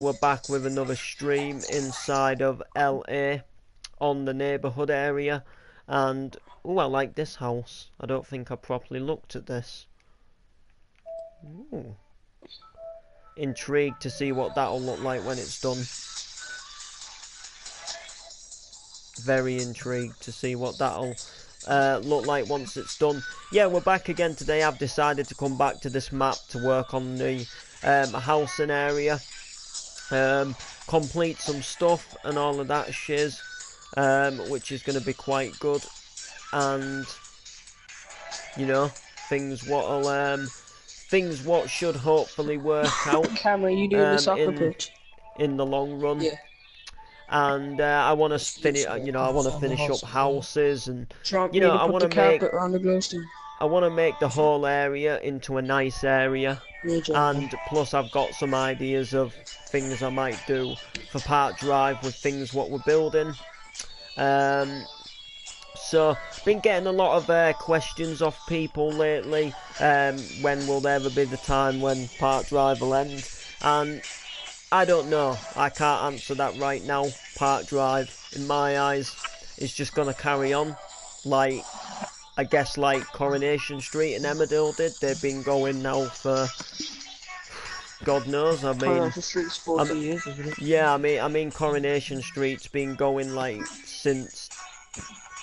We're back with another stream inside of LA on the neighbourhood area, and I like this house. I don't think I properly looked at this. Ooh. Intrigued to see what that'll look like when it's done. Very intrigued to see what that'll look like once it's done. Yeah, we're back again today. I've decided to come back to this map to work on the housing area. Complete some stuff and all of that shiz, which is going to be quite good, and you know, things what should hopefully work out. Camera, you doing the soccer pitch? In the long run. Yeah. And I want to finish, I want to finish up houses, and I want to make the whole area into a nice area. And plus I've got some ideas of things I might do for Park Drive with things what we're building. So been getting a lot of questions off people lately. When will there ever be the time when Park Drive will end? And I don't know. I can't answer that right now. Park Drive, in my eyes, is just gonna carry on, like I guess like Coronation Street and Emmerdale did. They've been going now for God knows. I mean, Coronation Street's 40 years, isn't it? Yeah, I mean Coronation Street's been going like since,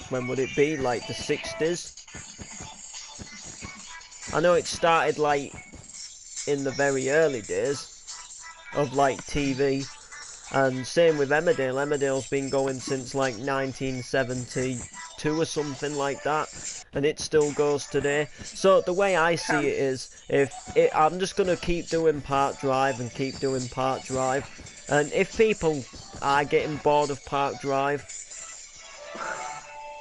when would it be? Like the 60s. I know it started like in the very early days of like TV, and same with Emmerdale. Emmerdale's been going since like 1972 or something like that, and it still goes today. So the way I see it is, I'm just gonna keep doing Park Drive and keep doing Park Drive, and if people are getting bored of Park Drive,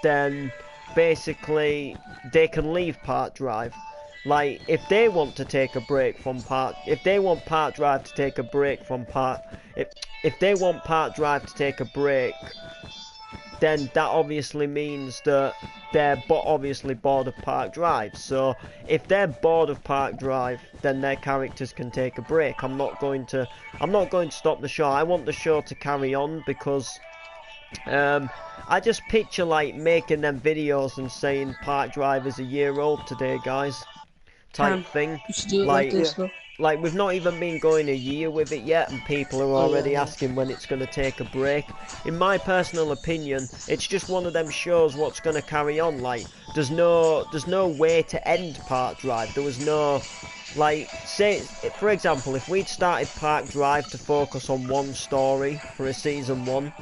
then basically they can leave Park Drive. Like, if they want to take a break from if they want Park Drive to take a break from if they want Park Drive to take a break, then that obviously means that they're obviously bored of Park Drive. So, if they're bored of Park Drive, then their characters can take a break. I'm not going to stop the show. I want the show to carry on, because I just picture like making them videos and saying Park Drive is a year old today, guys, type thing. Like we've not even been going a year with it yet, and people are already asking when it's going to take a break. In my personal opinion, it's just one of them shows what's going to carry on. Like, there's no way to end Park Drive. There was no, like, say for example, if we'd started Park Drive to focus on one story for a season 1,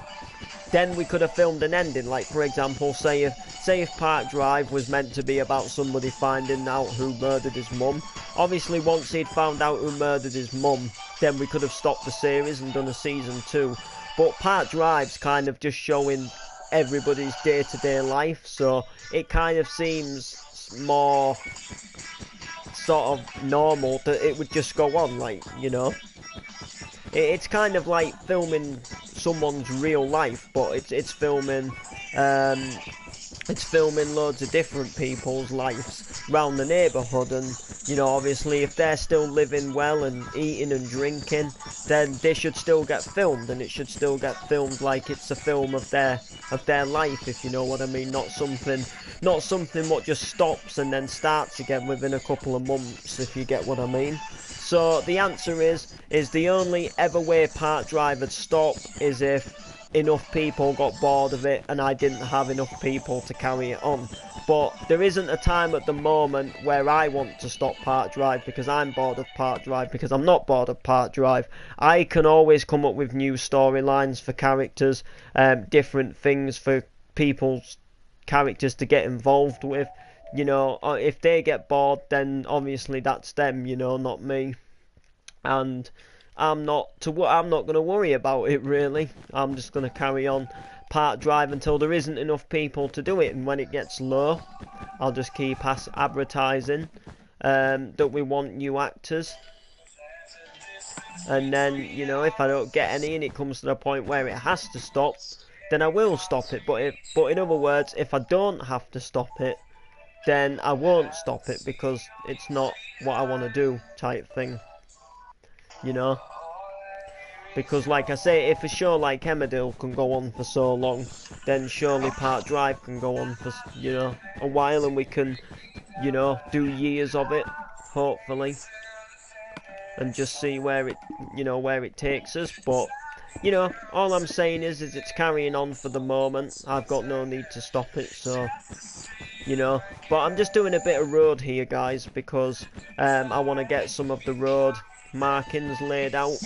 then we could have filmed an ending. Like, for example, say if Park Drive was meant to be about somebody finding out who murdered his mum. Obviously, once he'd found out who murdered his mum, then we could have stopped the series and done a season 2. But Park Drive's kind of just showing everybody's day-to-day life, so it kind of seems more sort of normal that it would just go on, like, you know. It's kind of like filming someone's real life, but it's filming loads of different people's lives around the neighbourhood. And you know, obviously, if they're still living well and eating and drinking, then they should still get filmed, and it should still get filmed like it's a film of their life, if you know what I mean. Not something what just stops and then starts again within a couple of months, if you get what I mean. So the answer is the only ever way Park Drive would stop is if enough people got bored of it and I didn't have enough people to carry it on. But there isn't a time at the moment where I want to stop Park Drive because I'm bored of Park Drive, because I'm not bored of Park Drive. I can always come up with new storylines for characters, different things for people's characters to get involved with. You know, if they get bored, then obviously that's them, you know, not me. And I'm not going to worry about it, really. I'm just going to carry on Park Drive until there isn't enough people to do it, and when it gets low, I'll just keep advertising that we want new actors. And then, you know, if I don't get any and it comes to the point where it has to stop, then I will stop it. But in other words, if I don't have to stop it, then I won't stop it, because it's not what I want to do, type thing. You know? Because like I say, if a show like Emmerdale can go on for so long, then surely Park Drive can go on for, you know, a while, and we can, you know, do years of it, hopefully, and just see where it, you know, where it takes us. But, you know, all I'm saying is it's carrying on for the moment. I've got no need to stop it, so, you know. But I'm just doing a bit of road here, guys, because I want to get some of the road markings laid out.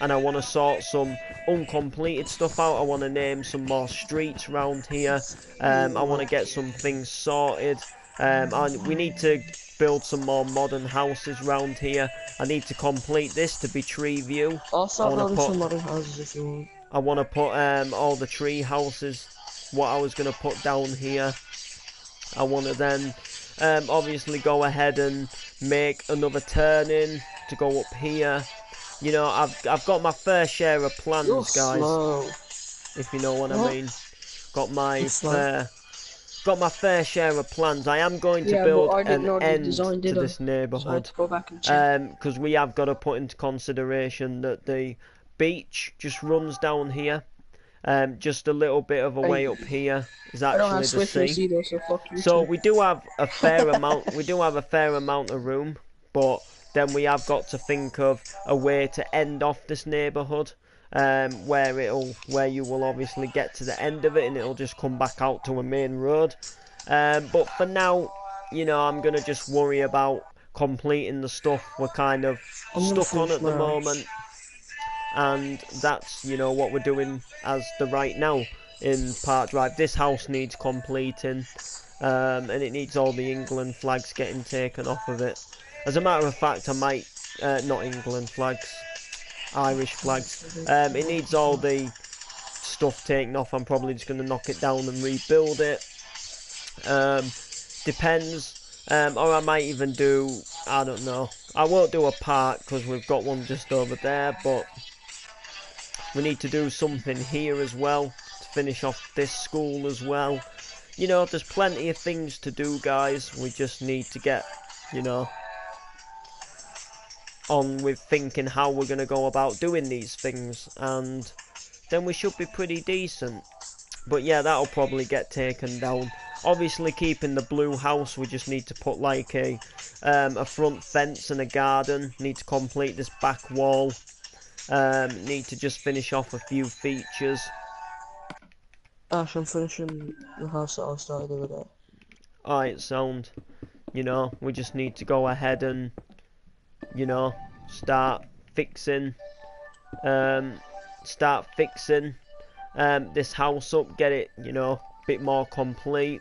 And I want to sort some uncompleted stuff out. I want to name some more streets around here. I want to get some things sorted. And we need to build some more modern houses around here. I need to complete this to be tree view. I'll start building some modern houses if you want. I want to put all the tree houses, what I was going to put down here. I want to then obviously go ahead and make another turning to go up here. You know, I've got my fair share of plans, You're guys. Slow. If you know what I mean. Got my fair share of plans. I am going to build an end to this neighbourhood. Because we have got to put into consideration that the beach just runs down here. Just a little bit of a way up here is actually the sea. Either, so we do have a fair amount. We do have a fair amount of room, but then we have got to think of a way to end off this neighbourhood, where you will obviously get to the end of it and it'll just come back out to a main road. But for now, you know, I'm gonna just worry about completing the stuff we're kind of stuck on at the moment, and that's, you know, what we're doing as the right now in Park Drive. This house needs completing, and it needs all the England flags getting taken off of it. As a matter of fact, I might, not England flags, Irish flags. It needs all the stuff taken off. I'm probably just going to knock it down and rebuild it. Depends. Or I might even do, I don't know. I won't do a park because we've got one just over there, but we need to do something here as well to finish off this school as well. You know, there's plenty of things to do, guys. We just need to get, you know, on with thinking how we're going to go about doing these things, and then we should be pretty decent. But yeah, that'll probably get taken down. Obviously, keeping the blue house, we just need to put like a front fence and a garden. Need to complete this back wall. Need to just finish off a few features. Ash, I'm finishing the house that I started the other day. Alright, sound. You know, we just need to go ahead and, you know, start fixing this house up, get it, you know, a bit more complete,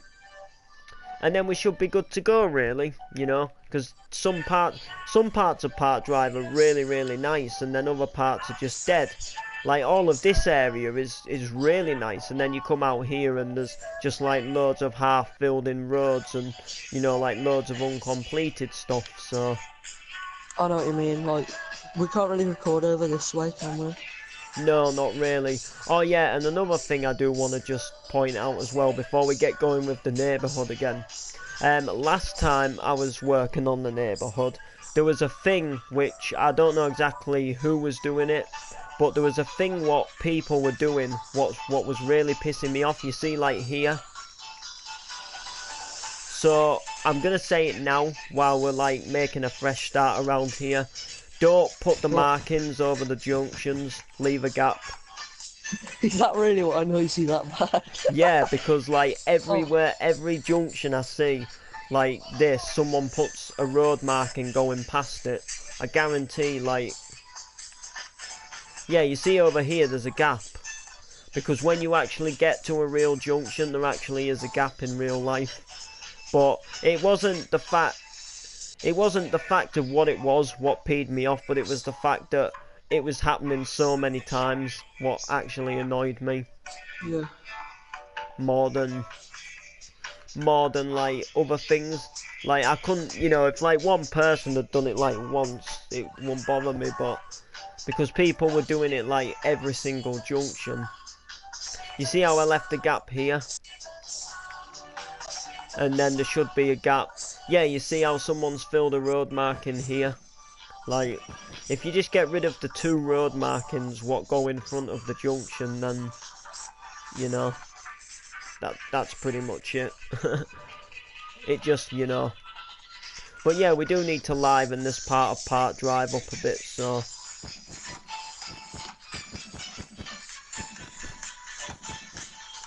and then we should be good to go, really, you know, because some parts of Park Drive are really, really nice, and then other parts are just dead. Like, all of this area is really nice, and then you come out here and there's just like loads of half filled in roads and, you know, like loads of uncompleted stuff. So I know what you mean, like, we can't really record over this way, can we? No, not really. Oh yeah, and another thing I do want to just point out as well before we get going with the neighbourhood again. Last time I was working on the neighbourhood, there was a thing which I don't know exactly who was doing it, but there was a thing what people were doing, what was really pissing me off. You see, like here. So I'm gonna say it now while we're like making a fresh start around here. Don't put the markings over the junctions. Leave a gap. Is that really what I know you see that bad? Yeah, because like everywhere, every junction I see like this, someone puts a road marking going past it. I guarantee, like, yeah, you see over here there's a gap. Because when you actually get to a real junction, there actually is a gap in real life. But it wasn't the fact of what it was, what peed me off, but it was the fact that it was happening so many times, what actually annoyed me. Yeah. More than like other things. Like, I couldn't, you know, if like one person had done it like once, it wouldn't bother me, but because people were doing it like every single junction. You see how I left the gap here? And then there should be a gap. Yeah, you see how someone's filled a road mark in here? Like, if you just get rid of the 2 road markings what go in front of the junction, then, you know, that's pretty much it. It just, you know. But yeah, we do need to liven this part of Park Drive up a bit, so.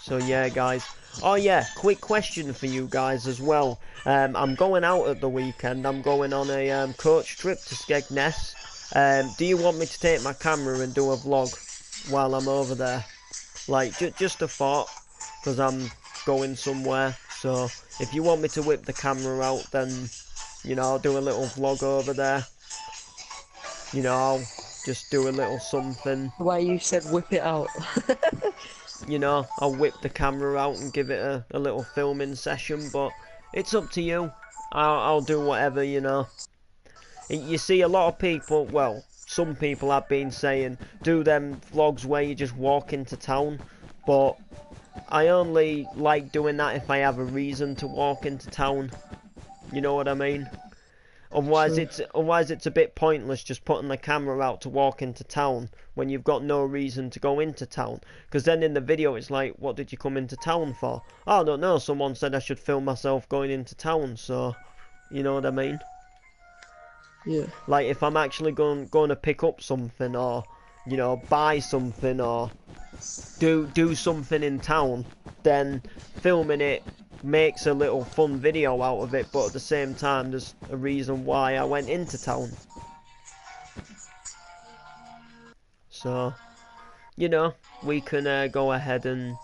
So yeah, guys. Oh yeah, quick question for you guys as well. I'm going out at the weekend. I'm going on a coach trip to Skegness. Do you want me to take my camera and do a vlog while I'm over there? Like, just a thought, because I'm going somewhere. So if you want me to whip the camera out, then, you know, I'll do a little vlog over there. You know, I'll just do a little something. The way you said whip it out. You know, I'll whip the camera out and give it a little filming session, but it's up to you. I'll do whatever, you know. You see, a lot of people, well, some people have been saying, do them vlogs where you just walk into town, but I only like doing that if I have a reason to walk into town. You know what I mean? Otherwise, it's a bit pointless just putting the camera out to walk into town when you've got no reason to go into town. Because then in the video it's like, what did you come into town for? Oh, I don't know. Someone said I should film myself going into town, so you know what I mean. Yeah. Like if I'm actually going to pick up something, or you know, buy something, or do something in town, then filming it makes a little fun video out of it, but at the same time there's a reason why I went into town. So, you know, we can go ahead and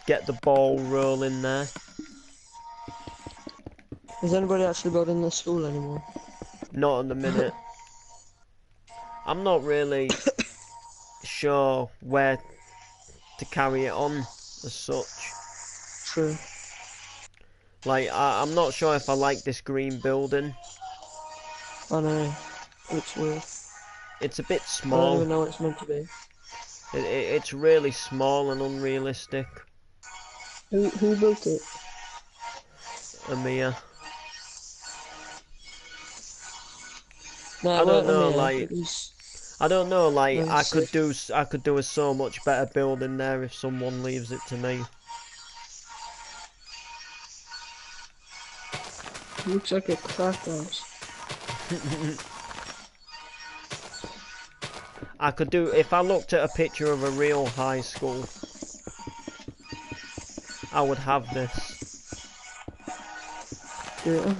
get the ball rolling there. Is anybody actually building this school anymore? Not in the minute. I'm not really sure where to carry it on as such. True. Like, I'm not sure if I like this green building. I know. It's weird. It's a bit I don't small. even know what it's meant to be. It's really small and unrealistic. Who built it? Amia. No, I don't know, mean, like, I don't know, like, No, I sick. could do a so much better building there if someone leaves it to me. Looks like a crack house. I could do, if I looked at a picture of a real high school, I would have this. Yeah.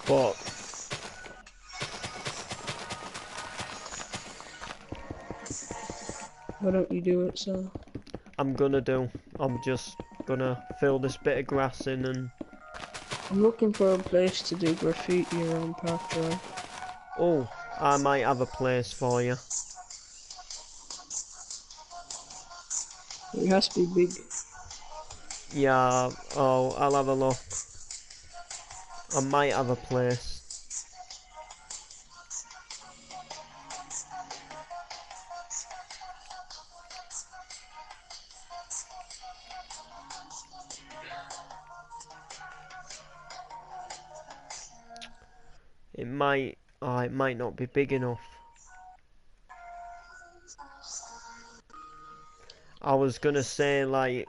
But Why don't you do it, so? I'm just gonna fill this bit of grass in and... I'm looking for a place to do graffiti around Park Drive. Oh, I might have a place for you. It has to be big. Yeah, oh, I'll have a look. I might have a place. It might not be big enough. I was gonna say, like...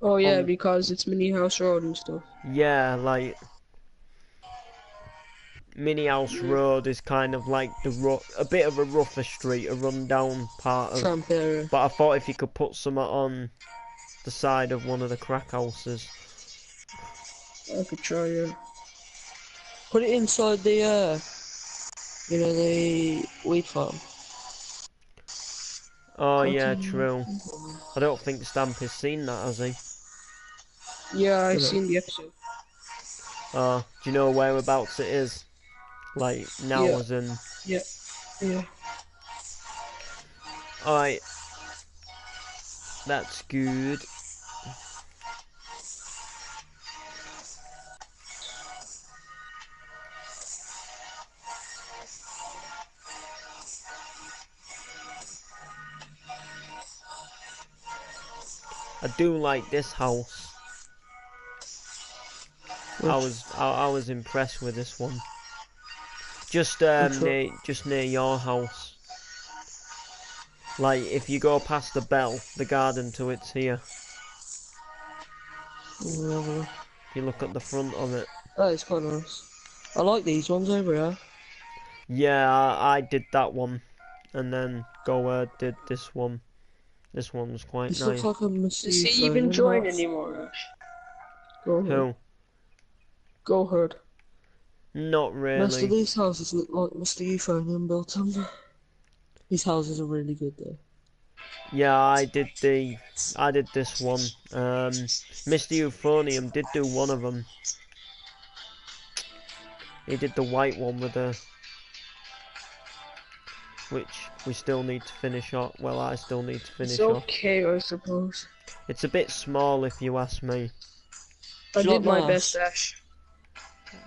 Oh yeah, because it's Mini House Road and stuff. Yeah, like... Mini House Road is kind of like a bit of a rougher street, a run-down part of... Tramp area. But I thought if you could put something on the side of one of the crack houses... I could try it. Put it inside the, you know, the wheat farm. Oh yeah, true. I don't think Stamp has seen that, has he? Yeah, I've seen the episode. Oh, do you know whereabouts it is? Like, now Yeah. as in... Yeah. Yeah. Alright. That's good. I do like this house. I was impressed with this one. Just Which just near your house. Like if you go past the bell, the garden to it's here. one? If you look at the front of it. That is quite nice. I like these ones over here. Yeah, I did that one, and then Goa did this one. This one was quite This looks nice. like a Mr. Does he even Euphonium join house. anymore, Ash? Go ahead. Who? Go ahead. Not Most of really. these houses look like Mr. Euphonium built them. These houses are really good though. Yeah, I did this one. Mr. Euphonium did do one of them. He did the white one with the, which we still need to finish off. Well, I still need to finish It's off. okay, I suppose. It's a bit small if you ask me. I Do you did like my Mars? best, Ash.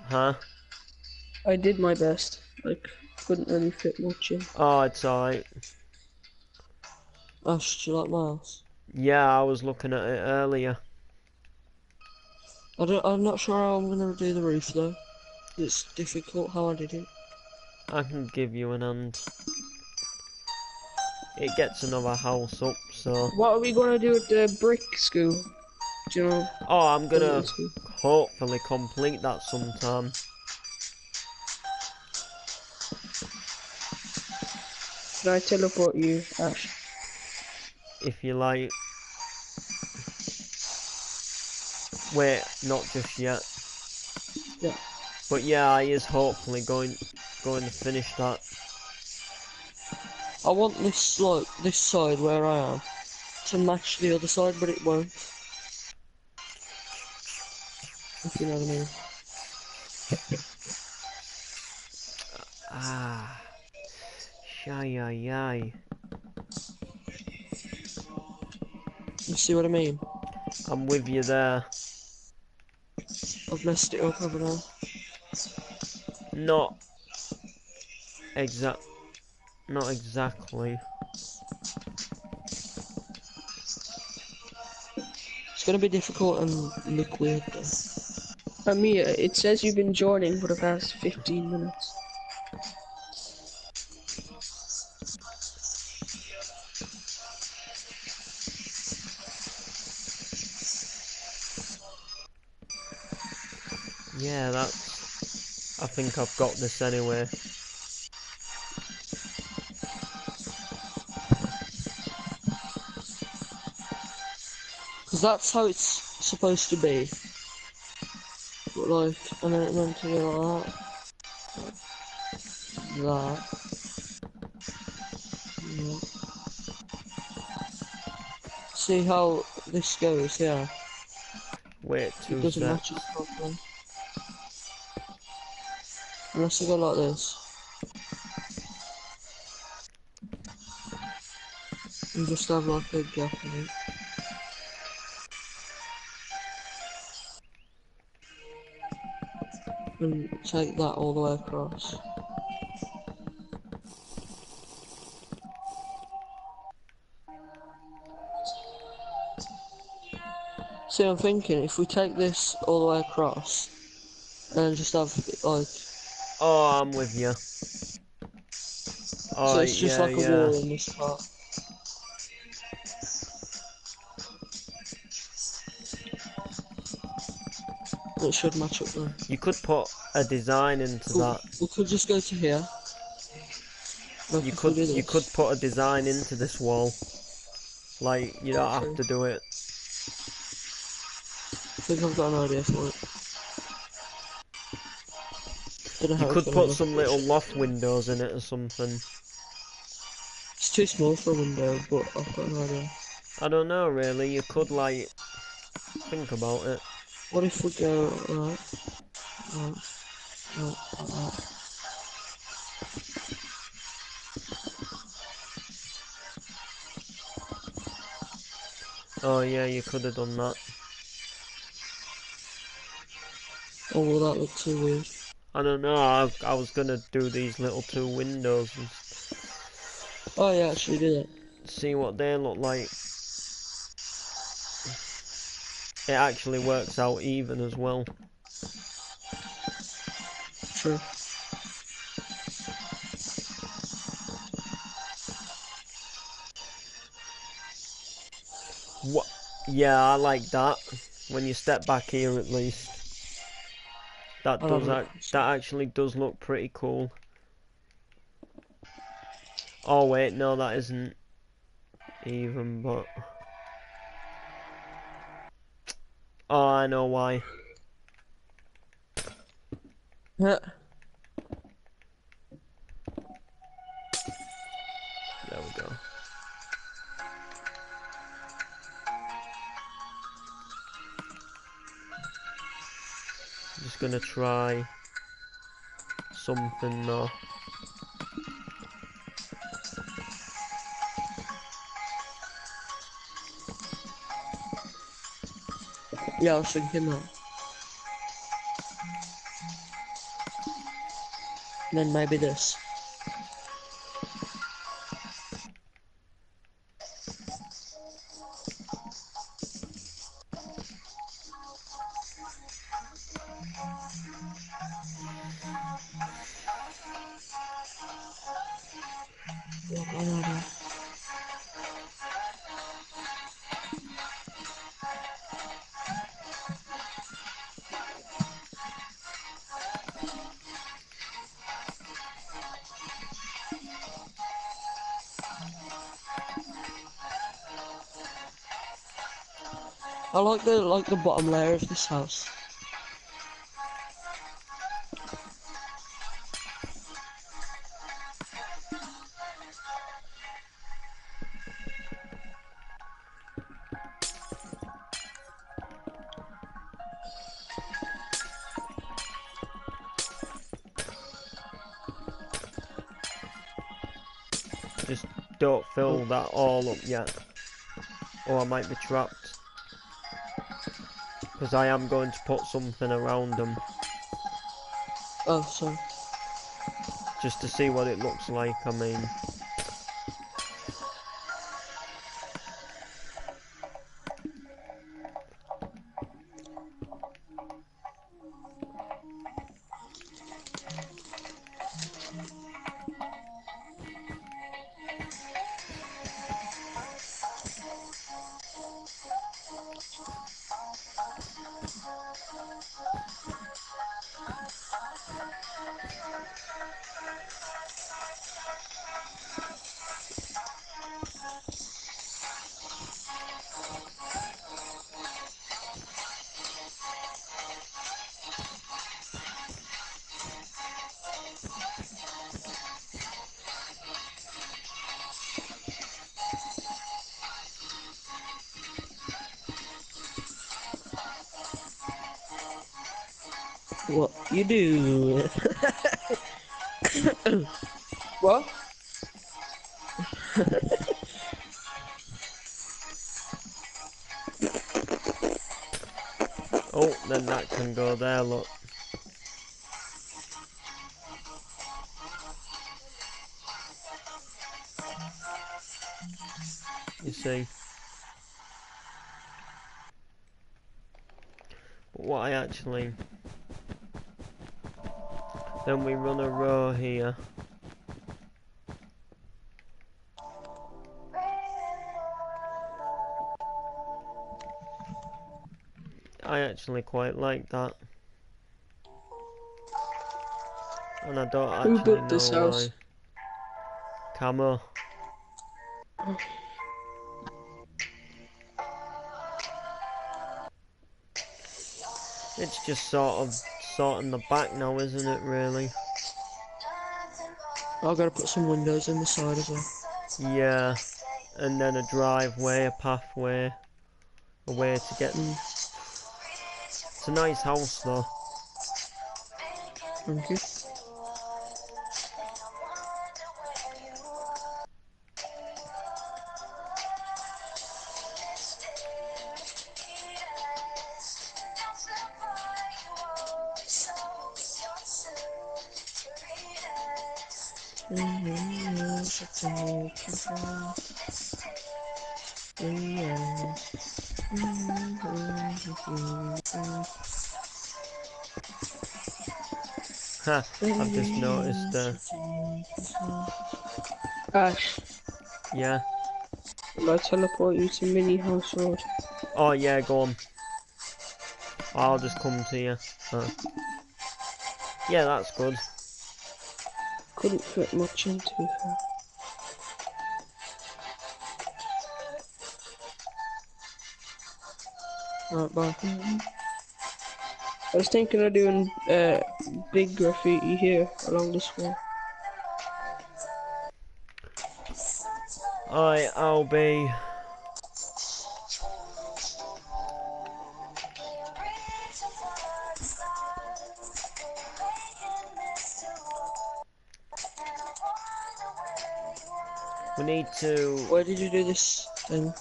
Huh? I did my best. Like, couldn't really fit much in. Oh, it's alright. Ash, do you like Mars? Yeah, I was looking at it earlier. I'm not sure how I'm gonna do the roof though. It's difficult how I did it. I can give you an hand. It gets another house up, so... What are we gonna do at the brick school? Do you know? Oh, I'm the gonna little school? hopefully complete that sometime. Should I teleport you, Ash? If you like. Wait, not just yet. Yeah. But yeah, I is hopefully going to finish that. I want this like this side where I am to match the other side, but it won't. If you know what I mean. Ah, shy. You see what I mean? I'm with you there. I've messed it up, haven't I? Not exactly. It's gonna be difficult and look weird though. Amir, it says you've been joining for the past 15 minutes. Yeah, that's... I think I've got this anyway. Because that's how it's supposed to be. But like, and then it meant to go like that. Yeah. See how this goes, yeah. Wait, It 2 doesn't secs. match it properly. Unless I go like this. And just have like a gap in it. And take that all the way across. See, I'm thinking if we take this all the way across, and just have like, Oh, I'm with you. so Oh, it's just yeah, like a yeah. wall in this part. It should match up then. You could put a design into that. We could just go to here. Like You if we do could this. put a design into this wall. Like, you don't have to do it. I think I've got an idea for it. Don't know You how it's could gonna put look. some little loft windows in it or something. It's too small for a window, but I've got an idea. I don't know really, you could like think about it. What if we go right, right, right, right. Oh yeah, you could have done that. Oh, will that look too weird? I don't know, I was gonna do these little 2 windows and Oh yeah, actually do that. see what they look like. It actually works out even as well. True. What? Yeah, I like that. When you step back here, at least, that I'll does have a look. that actually does look pretty cool. Oh wait, no, that isn't even. But oh, I know why. Yeah. There we go. Just gonna try something though. Yeah, I was thinking that. Then maybe this. I like the bottom layer of this house. Just don't fill that all up yet, or I might be trapped. Because I am going to put something around them, Oh, sorry. just to see what it looks like. I mean, What you do? What? oh, then that can go there. Look, you see. But what I actually, then we run a row here. I actually quite like that, and I don't Who actually built this know house? why. Camo. It's just sort of sorting the back now, isn't it, really? I've got to put some windows in the side as well. Yeah, and then a driveway, a pathway, a way to get... It's a nice house, though. Thank you. Ha, I've just noticed, Ash, yeah. Will I teleport you to Mini House Road? Oh yeah, go on. I'll just come to you. Yeah, that's good. Couldn't fit much in, to be fair. Right, bye. I was thinking of doing big graffiti here along this wall. I'll be. We need to. Where did you do this thing?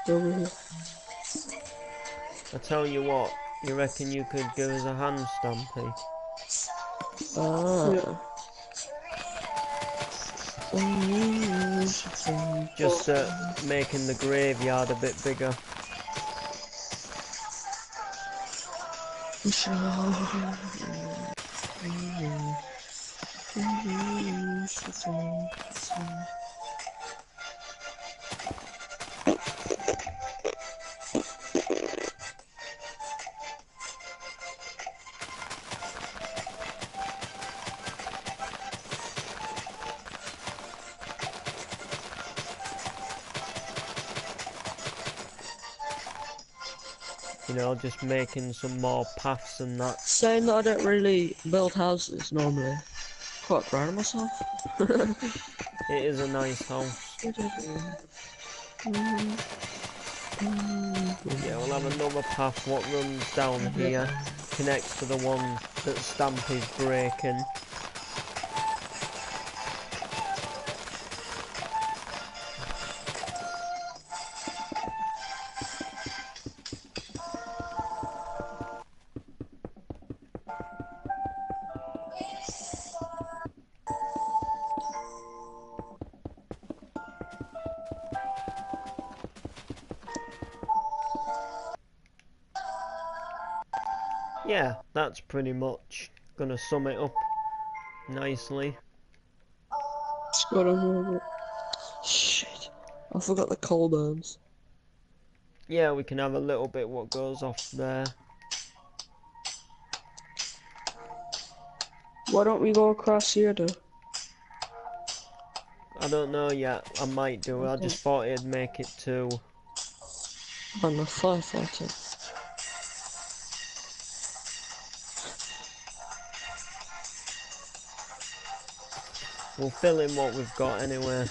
Over here. I tell you what. You reckon you could give us a hand stampy? Yeah. Ah. Just making the graveyard a bit bigger. You know, just making some more paths and that. Saying that I don't really build houses normally. Quite proud of myself. It is a nice house. Yeah, we'll have another path what runs down here, connects to the one that Stampy's breaking. Yeah, that's pretty much gonna sum it up nicely. It's got on over it. Shit. I forgot the coal burns. Yeah, we can have a little bit what goes off there. Why don't we go across here though? I don't know yet, I might do. I just thought it'd make it too. I'm a firefighter. We'll fill in what we've got anyway.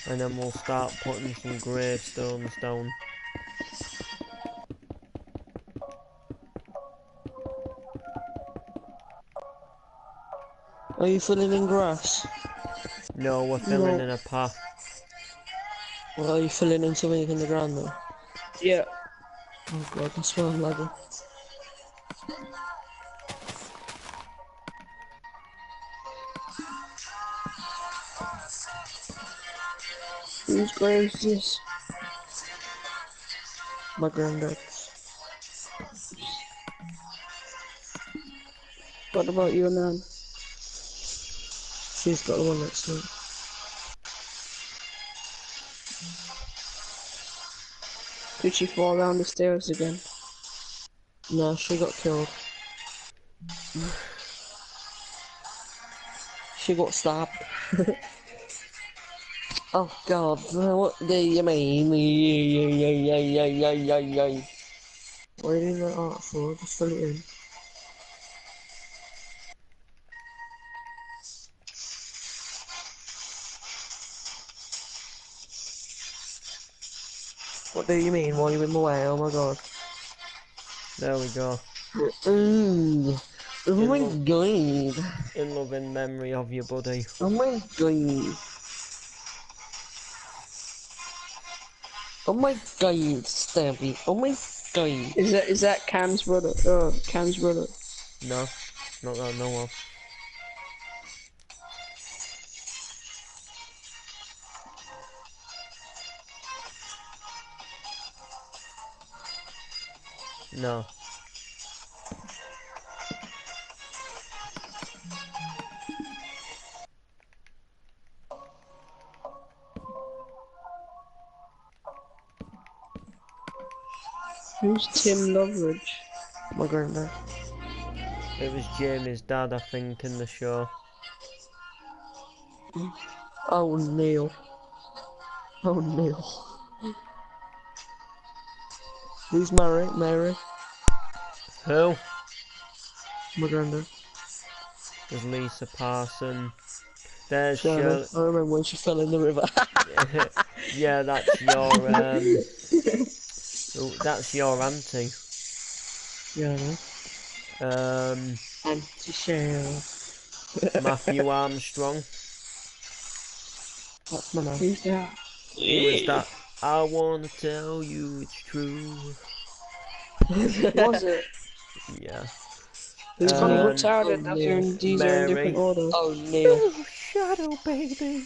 And then we'll start putting some gravestones down. Are you filling in grass? No, we're filling No. in a path. Or are you filling in something in the ground though? Yeah. Oh god, that's why I'm lagging. Whose grave is this? My granddad's. What about your nan? She's got the one next to it. Did she fall down the stairs again? No, she got killed. She got stabbed. Oh god, what do you mean? What are you doing that art for? Just fill it in. What do you mean? While you're in the way? Oh my god. There we go. Ooh. Oh my god. In loving memory of you, buddy. Oh my god. Oh my god, Stampy. Oh my god. Is that Cam's brother? Cam's brother. No, not that I know of. No. Who's Tim Loveridge? My granddad. It was Jamie's dad, I think, in the show. Oh, Neil. Oh, Neil. Who's Mary? Mary? Who? My granddad. There's Lisa Parson. There's Shirley. Shirley. I remember when she fell in the river. Yeah, that's your oh, that's your auntie. Yeah, I know. Um, Auntie Cheryl. Matthew Armstrong. That's my name. Who's that? He was that. I wanna tell you it's true. Was it? Yeah. Who's gonna Oh, get tired Neil. after these are in different Mary. order? Oh, Neil. Oh, Shadow Baby.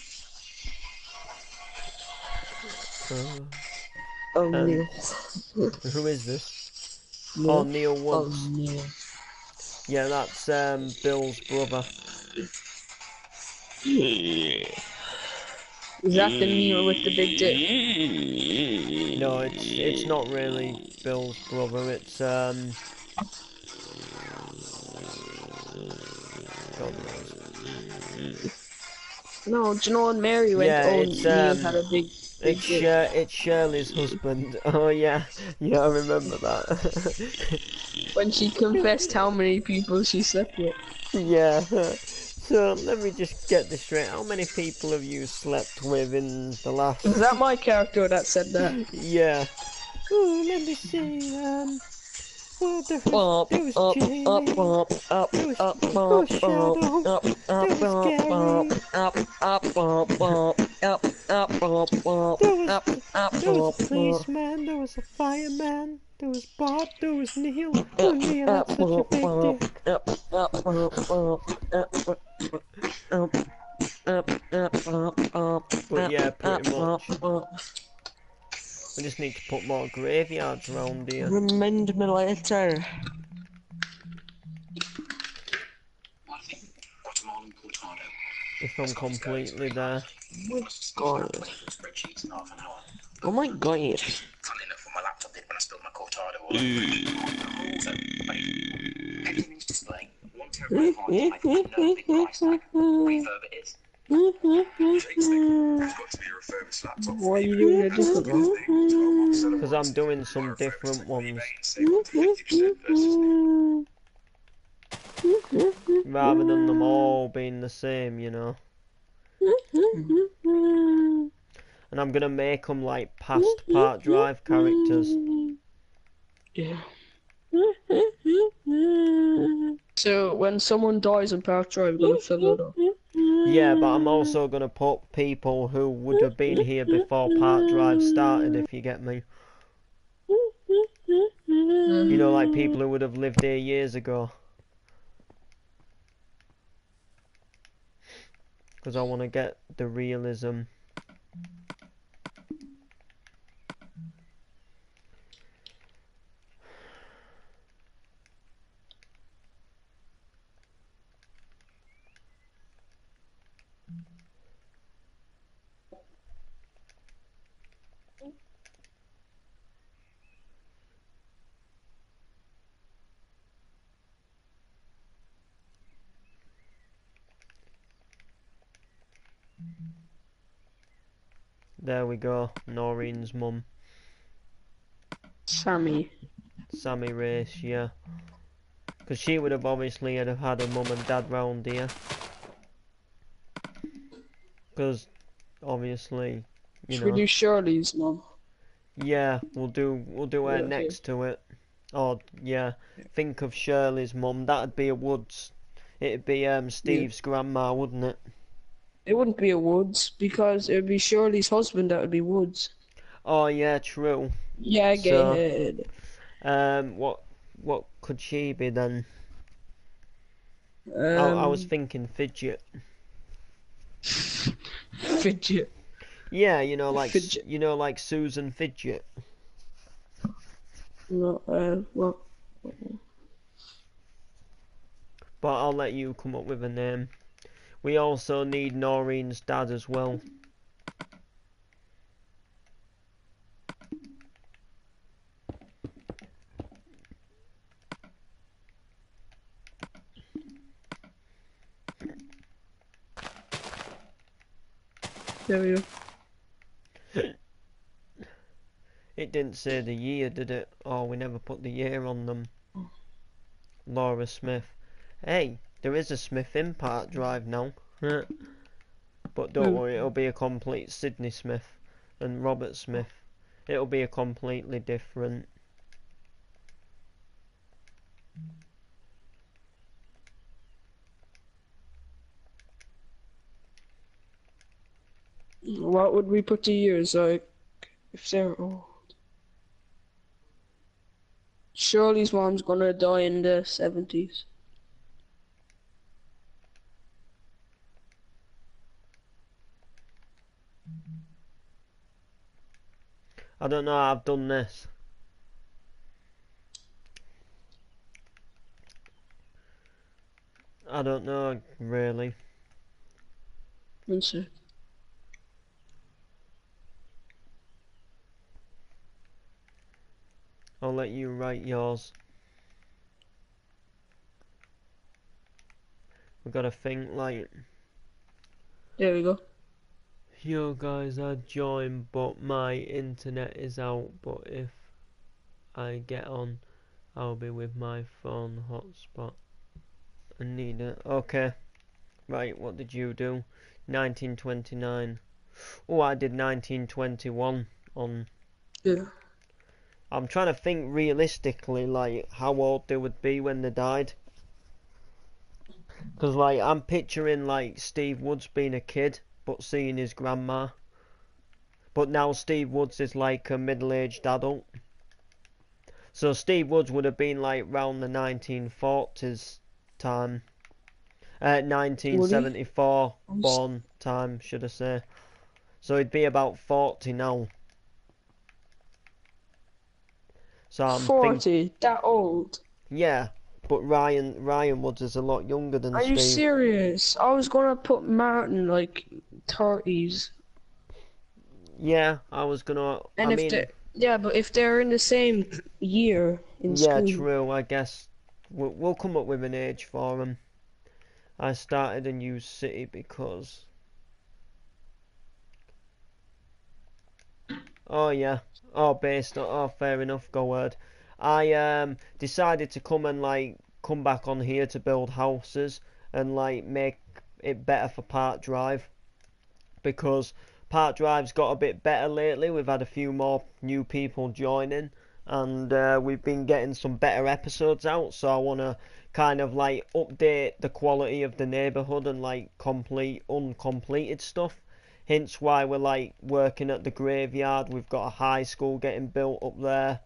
Oh, Neil. Who is this? Neil. Oh, Neil Oh, Woods. Neil. Yeah, that's Bill's brother. Is that the Neil with the big dick? No, it's not really Bill's brother. It's God knows. No, do you know when Mary went, Yeah, oh, it's Neil had a big dick? it's Shirley's husband. Oh yeah, yeah, I remember that. When she confessed how many people she slept with. Yeah. So let me just get this straight. How many people have you slept with in the last? Was that my character that said that? Yeah. Oh, let me see. Well, there was Jamie. There was Shadow. There was Gary. There was a policeman. There was a fireman. There was Bob. There was Neil. Oh, Neil, that's such a big dick. But yeah, pretty much. We just need to put more graveyards around here. Remind me later. If I'm completely there. God. Oh my god. Why are you doing a different one? Because I'm doing some different ones. Rather than them all being the same, you know. And I'm gonna make them like past Park Drive characters. Yeah. So when someone dies in Park Drive, we're gonna fill it up. Yeah, but I'm also gonna put people who would have been here before Park Drive started, if you get me. You know, like people who would have lived here years ago. Because I want to get the realism. There we go, Noreen's mum. Sammy. Sammy Race, yeah. Because she would have obviously had had her mum and dad round here. Because, obviously, you Should we know. do Shirley's mum? Yeah, we'll do her Yeah, next to it. Oh, yeah. Think of Shirley's mum. That'd be a Woods. It'd be Steve's grandma, wouldn't it? It wouldn't be a Woods, because it would be Shirley's husband that would be Woods. Oh, yeah, true. Yeah, So, gay head. What could she be then? I was thinking Fidget. Fidget. Yeah, you know, like Fidget. you know, like Susan Fidget. No, well. But I'll let you come up with a name. We also need Noreen's dad as well. There we go. It didn't say the year, did it? Oh, we never put the year on them. Laura Smith. Hey, there is a Smith in Park Drive now. But don't worry, it'll be a complete Sydney Smith and Robert Smith. It'll be a completely different. What would we put the years like if they're old? Shirley's mom's gonna die in the 70s. I don't know how I've done this. I don't know, really. One sec. I'll let you write yours. We've got to think like... There we go. Yo guys, I joined, but my internet is out. But if I get on, I'll be with my phone hotspot. I need it. Okay. Right, what did you do? 1929. Oh, I did 1921 on... Yeah. I'm trying to think realistically, like, how old they would be when they died. Because, like, I'm picturing, like, Steve Woods being a kid, but seeing his grandma. But now Steve Woods is, like, a middle-aged adult. So Steve Woods would have been, like, round the 1940s time. 1974 born time, should I say. So he'd be about 40 now. So I'm 40? That old? Yeah, but Ryan Woods is a lot younger than Are Steve. you serious? I was gonna put Martin like 30s. Yeah, I was gonna. And I if mean, they yeah, but if they're in the same year in yeah, school. true. I guess we'll come up with an age for them. I started a new city because. Oh yeah. Oh, based on. Oh, fair enough. Go word. I decided to come back on here to build houses and like make it better for Park Drive, because Park Drive's got a bit better lately. We've had a few more new people joining, and we've been getting some better episodes out. So I want to kind of like update the quality of the neighbourhood and like complete uncompleted stuff. Hence why we're like working at the graveyard. We've got a high school getting built up there.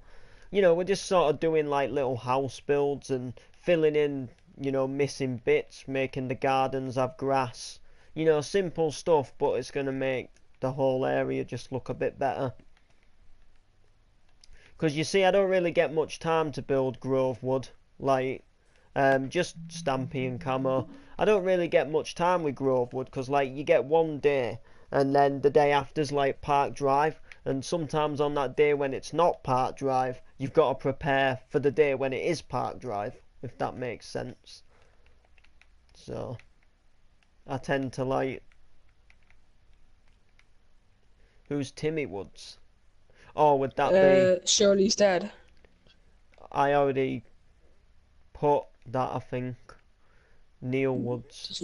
You know, we're just sort of doing like little house builds and filling in, you know, missing bits, making the gardens have grass. You know, simple stuff, but it's going to make the whole area just look a bit better. Because you see, I don't really get much time to build Grovewood. Like, just Stampy and Camo. I don't really get much time with Grovewood, because, like, you get one day, and then the day after's, like, Park Drive. And sometimes on that day when it's not Park Drive, you've got to prepare for the day when it is Park Drive, if that makes sense. So, I tend to like... Who's Timmy Woods? Oh, would that be... Shirley's dad. I already put that, I think. Neil Woods.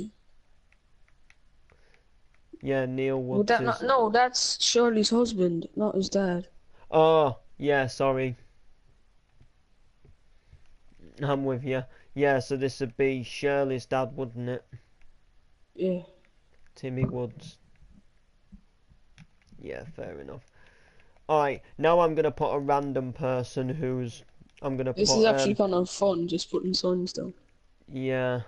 Yeah, Neil Woods Would that is... not? No, that's Shirley's husband, not his dad. Oh, yeah, sorry. I'm with you. Yeah, so this would be Shirley's dad, wouldn't it? Yeah. Timmy Woods. Yeah, fair enough. Alright, now I'm going to put a random person who's... I'm going to put... This is actually kind of fun, just putting signs down. Yeah.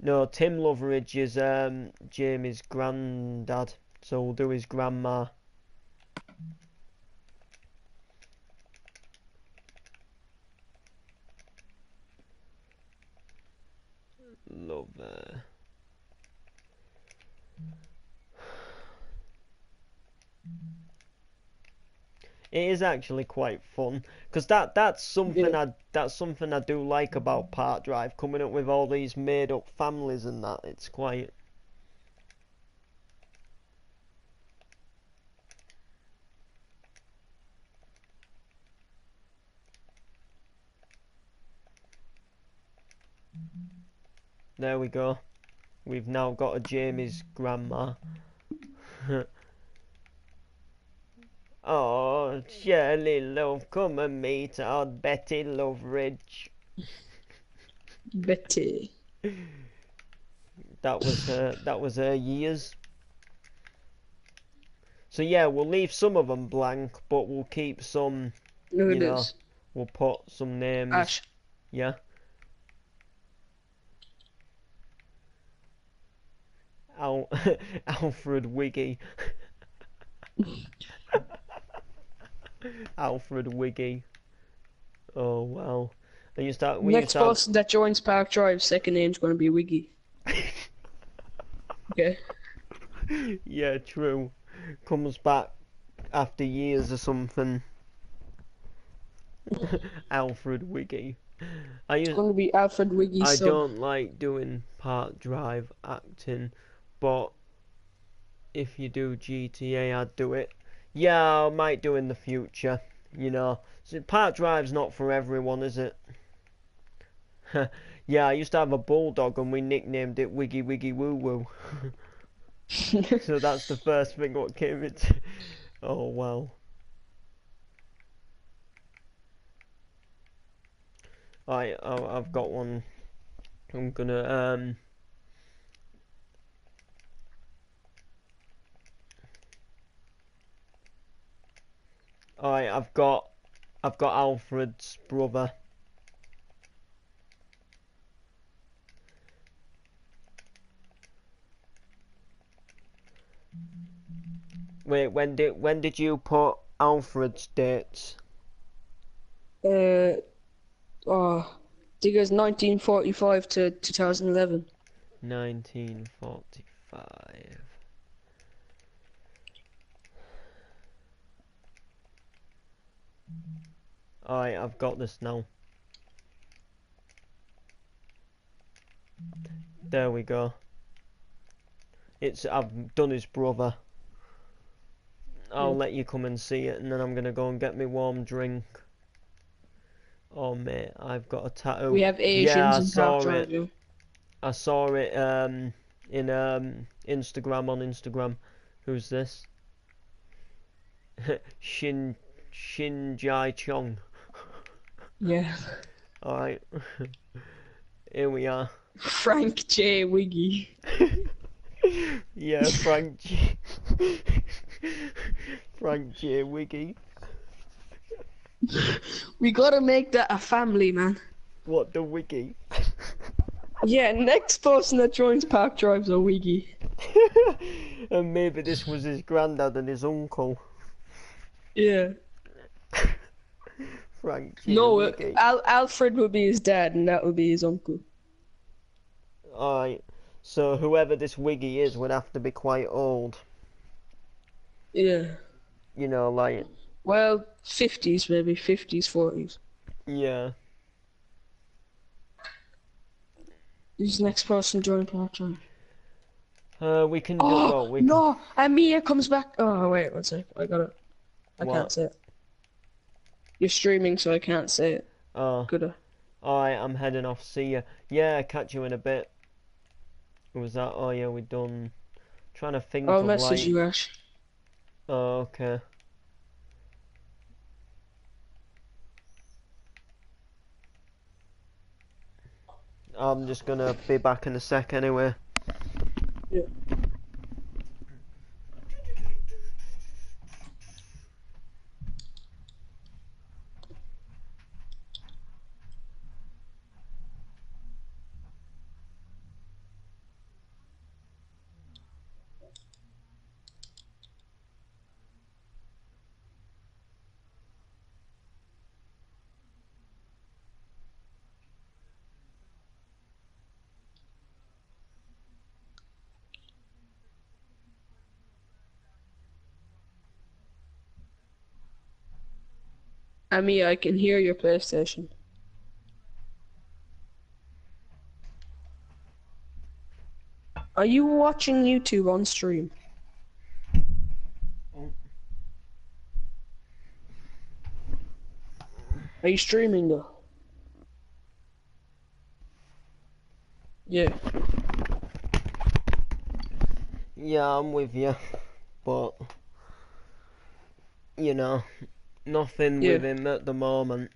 No, Tim Loveridge is Jamie's granddad, so we'll do his grandma. Love her. It is actually quite fun, because that's something I do like about Park Drive, coming up with all these made up families and that. It's quite... There we go. We've now got a Jamie's grandma. Oh, Shirley, love, come and meet our Betty Loveridge. Betty. That was her years. So yeah, we'll leave some of them blank, but we'll keep some, No, you it know, is. we'll put some names. Ash. Yeah. Alfred Wiggy. Alfred Wiggy. Oh wow. And we used Next to have, person that joins Park Drive, second name's gonna be Wiggy. Okay. yeah, true. Comes back after years or something. Alfred Wiggy. It's gonna be Alfred Wiggy's I son. don't like doing Park Drive acting, but if you do GTA, I'd do it. Yeah, I might do in the future. You know, so Park Drive's not for everyone, is it? Yeah, I used to have a bulldog and we nicknamed it Wiggy Wiggy Woo Woo. So that's the first thing what came into. Oh well. I've got one. I'm gonna Alright, I've got Alfred's brother. Wait, when did you put Alfred's dates? Oh, I think it was 1945 to 2011. 1945. Alright, I've got this now. There we go. I've done his brother. I'll let you come and see it, and then I'm gonna go and get me warm drink. Oh mate, I've got a tattoo. We have Asians Yeah, I in Park saw Drive. it. Yeah. I saw it in Instagram on Instagram. Who's this? Shin Jai Chong. Yeah. Alright. Here we are. Frank J. Wiggy. Yeah, Frank J. Frank J. Wiggy. We gotta make that a family, man. What, the Wiggy? Yeah, next person that joins Park Drive's a Wiggy. And maybe this was his granddad and his uncle. Yeah. Frank J. No, Wiggy. Alfred would be his dad, and that would be his uncle. Alright, so whoever this Wiggy is would have to be quite old. Yeah. You know, like... Well, 50s maybe, 50s, 40s. Yeah. Who's the next person join Park Drive? We can do... Oh, well, we no! And Mia comes back. Oh, wait, one sec. I got it. I What? can't say it. You're streaming, so I can't say it. Oh. Coulda. Alright, I'm heading off. See ya. Yeah, catch you in a bit. What was that? Oh yeah, we done... Trying to think I'll of message like... you, Ash. Oh, okay. I'm just gonna be back in a sec anyway. Yeah. Mia, I can hear your PlayStation. Are you watching YouTube on stream? Are you streaming though? Yeah. Yeah, I'm with you, but you know, nothing Yeah. with him at the moment.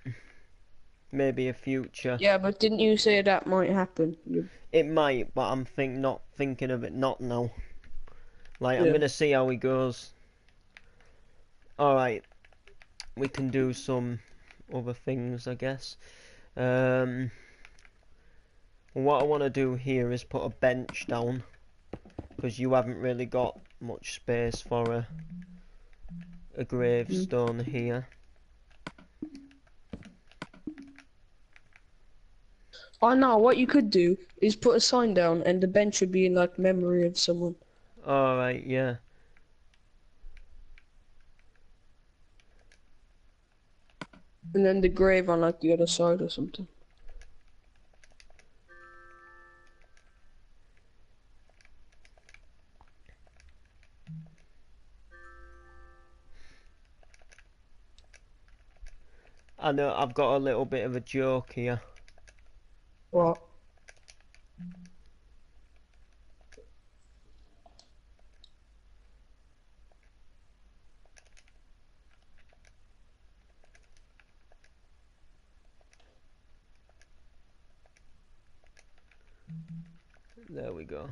Maybe a future. Yeah, but didn't you say that might happen? It might, but I'm not thinking of it not now. Like, I'm Yeah. gonna see how he goes. Alright, we can do some other things, I guess. What I want to do here is put a bench down, because you haven't really got much space for a gravestone here. Oh no, what you could do is put a sign down and the bench would be in like memory of someone. Alright, yeah. And then the grave on like the other side or something. I know, I've got a little bit of a joke here. What? There we go.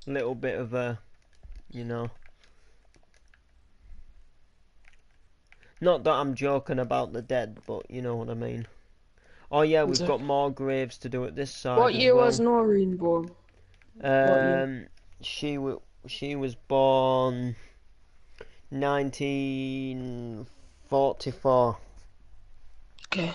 Little bit of a, you know. Not that I'm joking about the dead, but you know what I mean. Oh yeah, we've got more graves to do at this side What as year was well. Noreen born? What year? She was born 1944. Okay.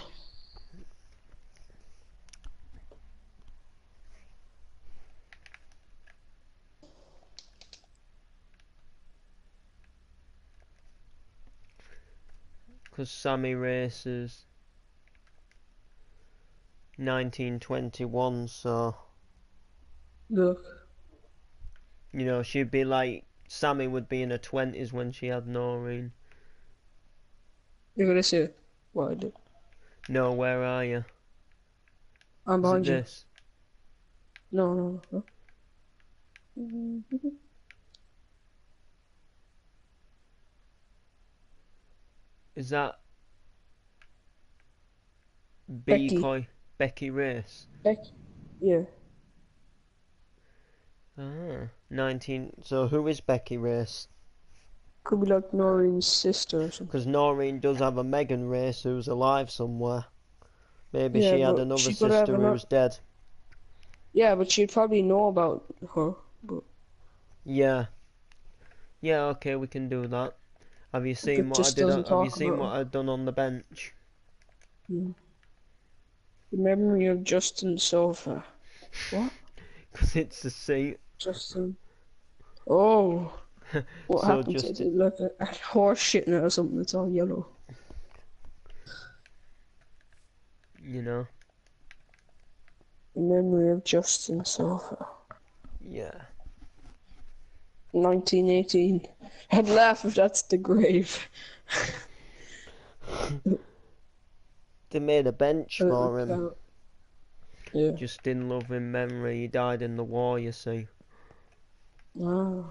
Because Sammy races 1921, so Look. you know she'd be like Sammy would be in her 20s when she had Noreen. You're gonna say what I did. No, where are you? I'm Is it behind you. this? No, no, no. Is that Becky. Becky Race? Becky. Yeah. Ah, 19. So who is Becky Race? Could be like Noreen's sister or something. Because Noreen does have a Megan Race who's alive somewhere. Maybe Yeah, she had but another she could have sister another. who's dead. Yeah, but she'd probably know about her. But Yeah. Yeah, okay, we can do that. Have you seen it what I just did doesn't have you talk seen about what her. I've done on the bench? Yeah. The memory of Justin Sofa. What? Because it's the seat. Justin. Oh. What So happened to just, it? Like a horse shitting it or something that's all yellow. you know, The memory of Justin Sofa. yeah. 1918. I'd laugh if that's the grave. They made a bench for him. Yeah. Just in loving memory. He died in the war, you see. Ah.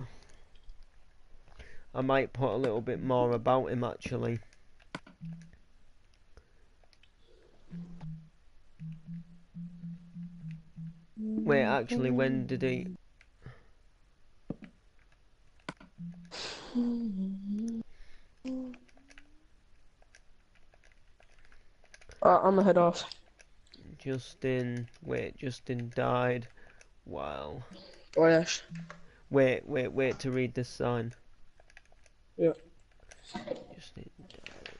I might put a little bit more about him actually. Wait, actually, when did he... I'm gonna head off. Justin died. Wow. Oh, yes. Wait to read this sign. Yeah. Justin died.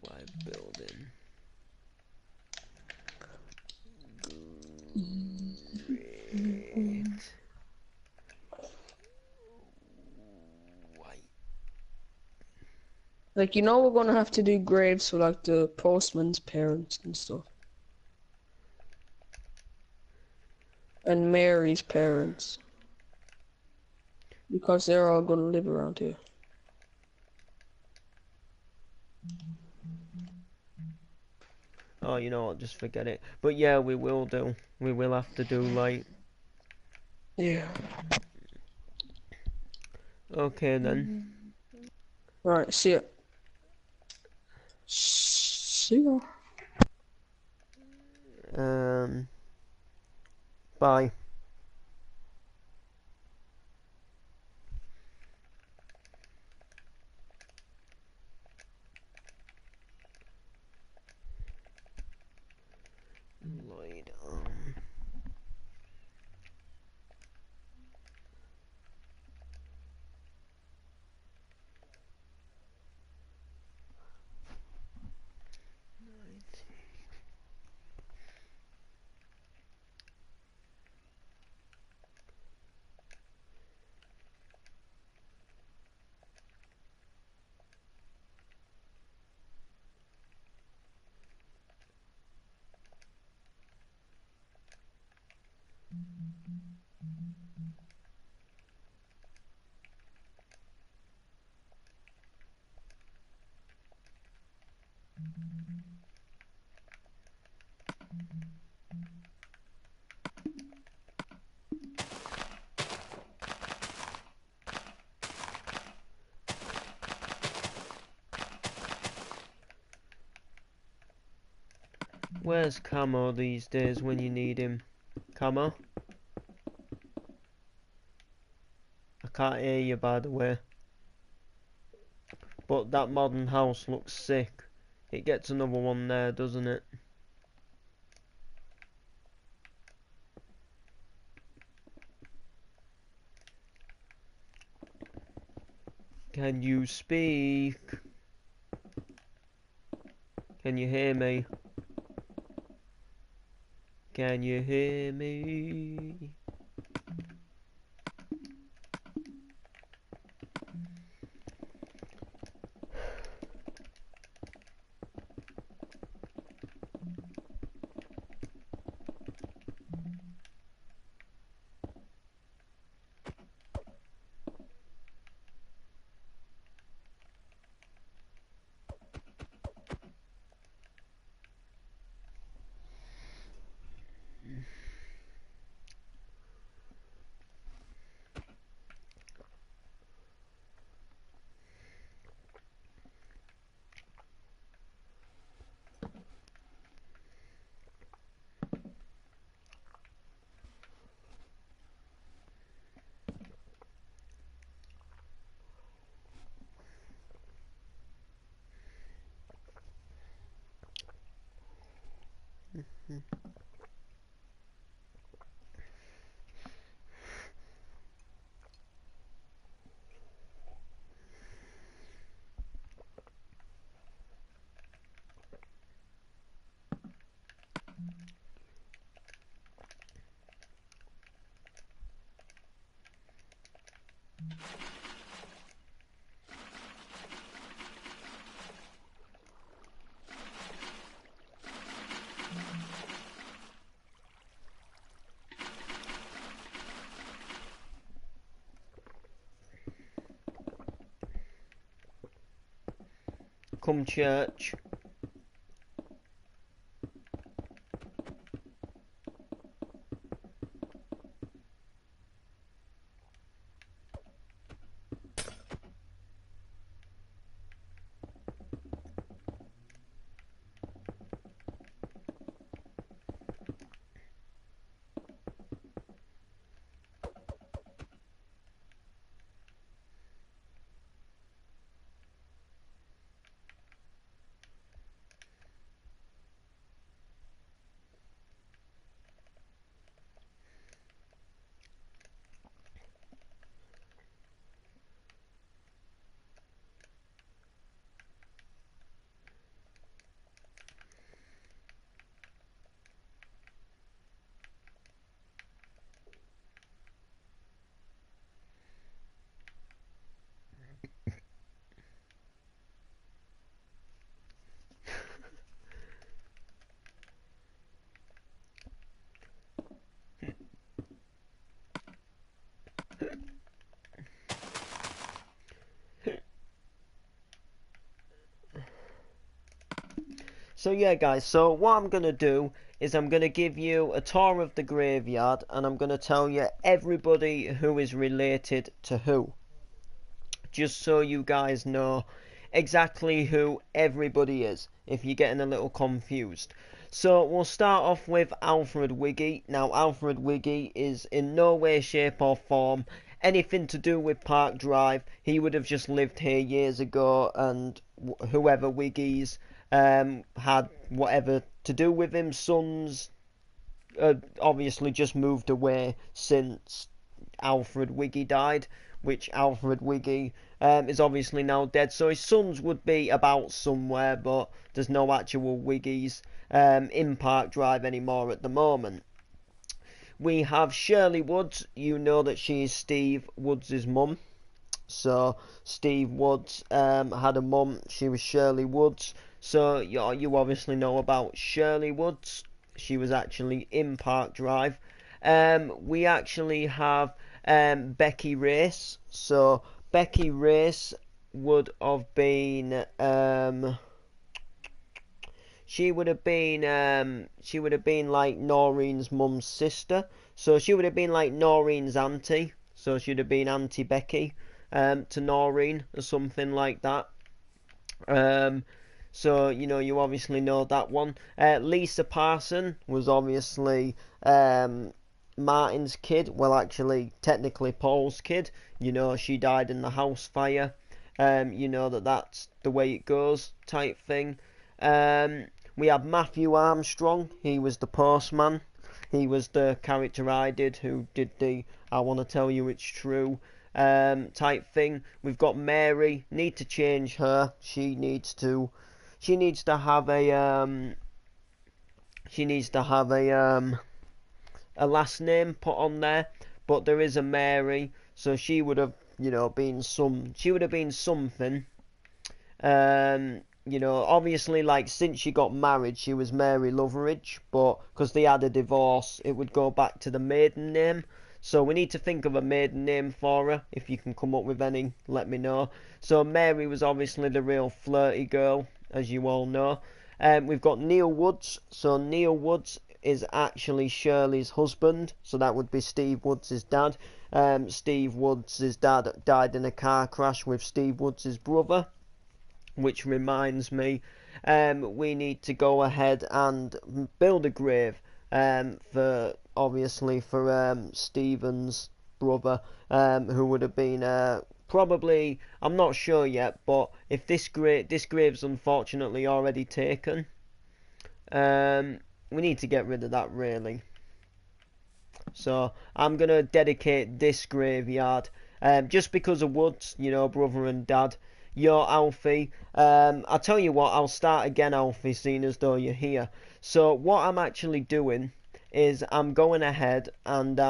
Why building? Great. White. Like, you know, we're gonna have to do graves for like the postman's parents and stuff. And Mary's parents. Because they're all gonna live around here. Oh, you know what? Just forget it. But yeah, we will do. We will have to do like. Yeah. Okay then. Right, see ya. See ya. Bye. Lloyd. Where's Camo these days when you need him? Camo? I can't hear you, by the way. But that modern house looks sick. It gets another one there, doesn't it? Can you speak? Can you hear me? Can you hear me? Come church. So yeah, guys, so what I'm going to do is I'm going to give you a tour of the graveyard, and I'm going to tell you everybody who is related to who, just so you guys know exactly who everybody is, if you're getting a little confused. So we'll start off with Alfred Wiggy. Now, Alfred Wiggy is in no way, shape or form anything to do with Park Drive. He would have just lived here years ago, and whoever Wiggies had whatever to do with him. Sons obviously just moved away since Alfred Wiggy died, which Alfred Wiggy is obviously now dead. So his sons would be about somewhere, but there's no actual Wiggies in Park Drive anymore at the moment. We have Shirley Woods. You know that she is Steve Woods' mum. So Steve Woods had a mum. She was Shirley Woods. So you obviously know about Shirley Woods. She was actually in Park Drive. We actually have Becky Race. So Becky Race would have been she would have been like Noreen's mum's sister. So she would have been like Noreen's auntie. So she'd have been Auntie Becky to Noreen or something like that. So you obviously know that one. Lisa Parson was obviously Martin's kid. Well, actually, technically Paul's kid. She died in the house fire. That's the way it goes type thing. We have Matthew Armstrong. He was the postman. He was the character I did, who did the I want to tell you it's true type thing. We've got Mary. Need to change her. She needs to have a last name put on there. But there is a Mary, so she would have been something. Obviously, like, since she got married, she was Mary Loveridge, but because they had a divorce, it would go back to the maiden name. So we need to think of a maiden name for her. If you can come up with any, let me know. So Mary was obviously the real flirty girl, as you all know. We've got Neil Woods. So Neil Woods is actually Shirley's husband, so that would be Steve Woods' dad. Steve Woods' dad died in a car crash with Steve Woods' brother. Which reminds me, we need to go ahead and build a grave for Stephen's brother, who would have been probably, I'm not sure yet, but if this grave's unfortunately already taken, we need to get rid of that, really. So I'm gonna dedicate this graveyard just because of Woods, brother and dad. Yo, Alfie. I'll tell you what, I'll start again, Alfie, seeing as though you're here. So what I'm actually doing is I'm going ahead and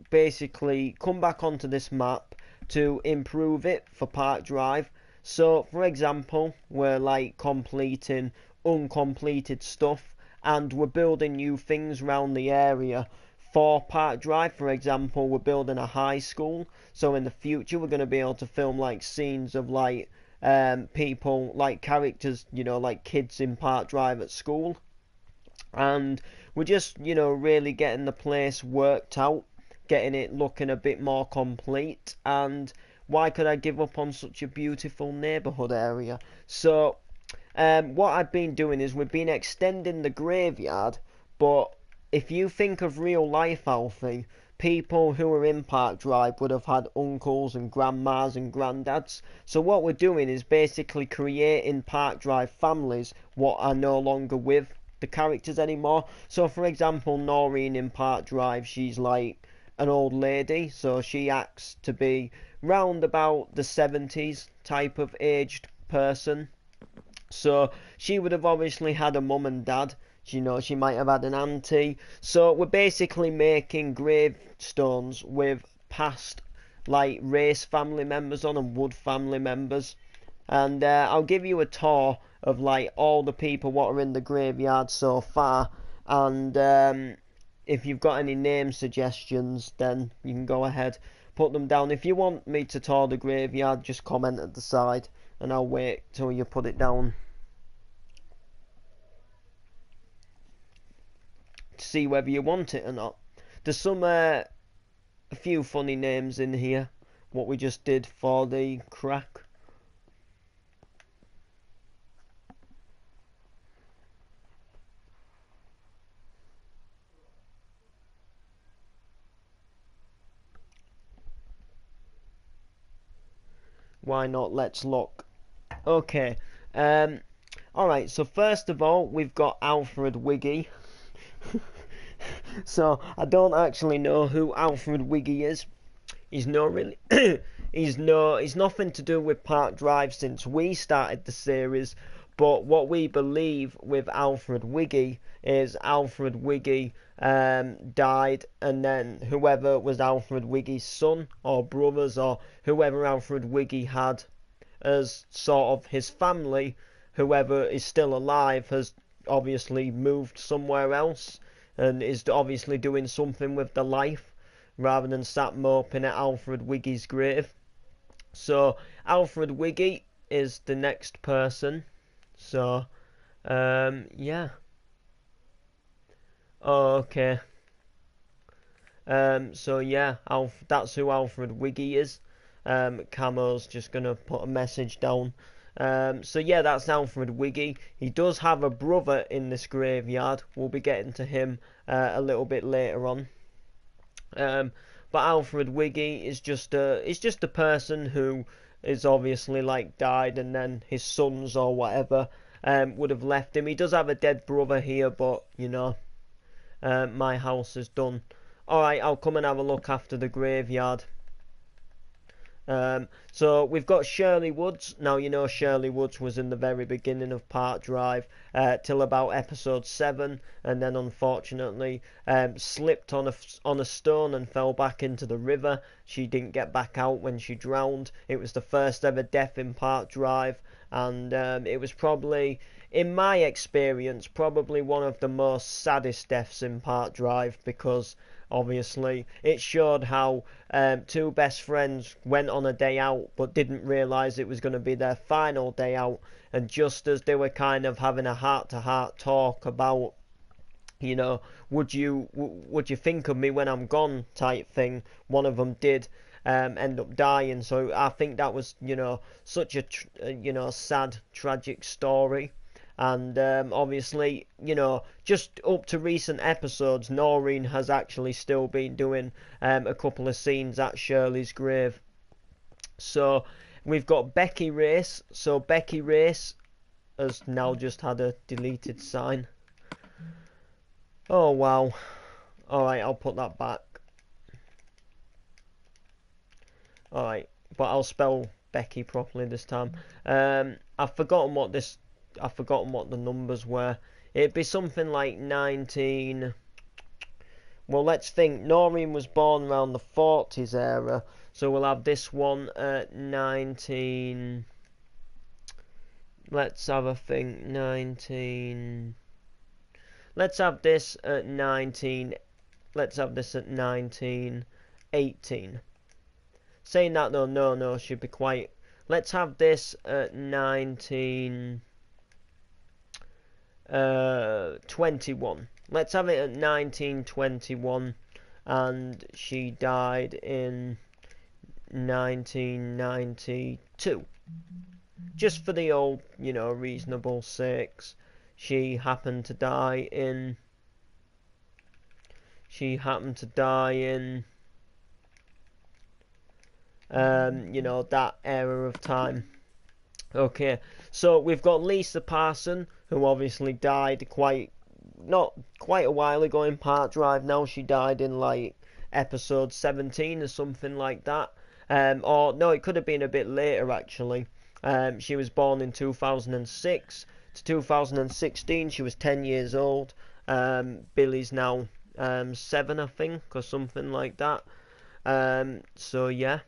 basically come back onto this map to improve it for Park Drive. So, for example, we're like completing uncompleted stuff, and we're building new things around the area. For Park Drive, for example, we're building a high school. So in the future, we're going to be able to film like scenes of like people, like characters, like kids in Park Drive at school. And we're just, really getting the place worked out, getting it looking a bit more complete. And why could I give up on such a beautiful neighbourhood area? So what I've been doing is we've been extending the graveyard, but if you think of real life, Alfie, people who are in Park Drive would have had uncles and grandmas and granddads. So what we're doing is basically creating Park Drive families what are no longer with the characters anymore. So for example, Noreen in Park Drive, she's like an old lady, so she acts to be round about the 70s type of aged person. So she would have obviously had a mum and dad. She might have had an auntie. So we're basically making gravestones with past, like, Race family members on and Wood family members. And I'll give you a tour of, like, all the people what are in the graveyard so far. And if you've got any name suggestions, then you can go ahead, put them down. If you want me to tour the graveyard, just comment at the side, and I'll wait till you put it down. see whether you want it or not. There's some a few funny names in here. What we just did for the crack. Why not? Let's look. Okay. Alright, so first of all, we've got Alfred Wiggy. So, I don't actually know who Alfred Wiggy is. He's no really... he's nothing to do with Park Drive since we started the series. But what we believe with Alfred Wiggy is Alfred Wiggy died, and then whoever was Alfred Wiggy's son or brothers or whoever Alfred Wiggy had as sort of his family, whoever is still alive has obviously moved somewhere else and is obviously doing something with their life rather than sat moping at Alfred Wiggy's grave. So Alfred Wiggy is the next person. So yeah. Okay. So yeah, that's who Alfred Wiggy is. Camo's just gonna put a message down. So yeah, that's Alfred Wiggy. He does have a brother in this graveyard. We'll be getting to him a little bit later on. But Alfred Wiggy is just a person who is obviously like died, and then his sons or whatever would have left him. He does have a dead brother here, but you know, my house is done. Alright, I'll come and have a look after the graveyard. So we've got Shirley Woods. Now, you know, Shirley Woods was in the very beginning of Park Drive till about episode 7, and then unfortunately slipped on a stone and fell back into the river. She didn't get back out when she drowned. It was the first ever death in Park Drive, and it was probably, in my experience, probably one of the most saddest deaths in Park Drive, because obviously it showed how two best friends went on a day out but didn't realise it was going to be their final day out, and just as they were kind of having a heart-to-heart talk about, you know, would you think of me when I'm gone type thing, one of them did end up dying. So I think that was, you know, such a sad, tragic story. And obviously, you know, just up to recent episodes, Noreen has actually still been doing a couple of scenes at Shirley's grave. So we've got Becky Race. So Becky Race has now just had a deleted sign. Oh wow. Alright, I'll put that back. Alright, but I'll spell Becky properly this time. I've forgotten what the numbers were. It'd be something like 19... Well, let's think. Noreen was born around the 40s era, so we'll have this one at 19... Let's have a think. 19... Let's have this at 19... Let's have this at 1918. Saying that though, no, should be quite... Let's have this at 1921. Let's have it at 1921, and she died in 1992. Just for the old, you know, reasonable sakes. She happened to die in... you know, that era of time. Okay, so we've got Lisa Parson, who obviously died not quite a while ago in Park Drive now. She died in like episode 17 or something like that. Or no, it could have been a bit later actually. She was born in 2006 to 2016. She was 10 years old. Billy's now 7, I think, or something like that. So yeah.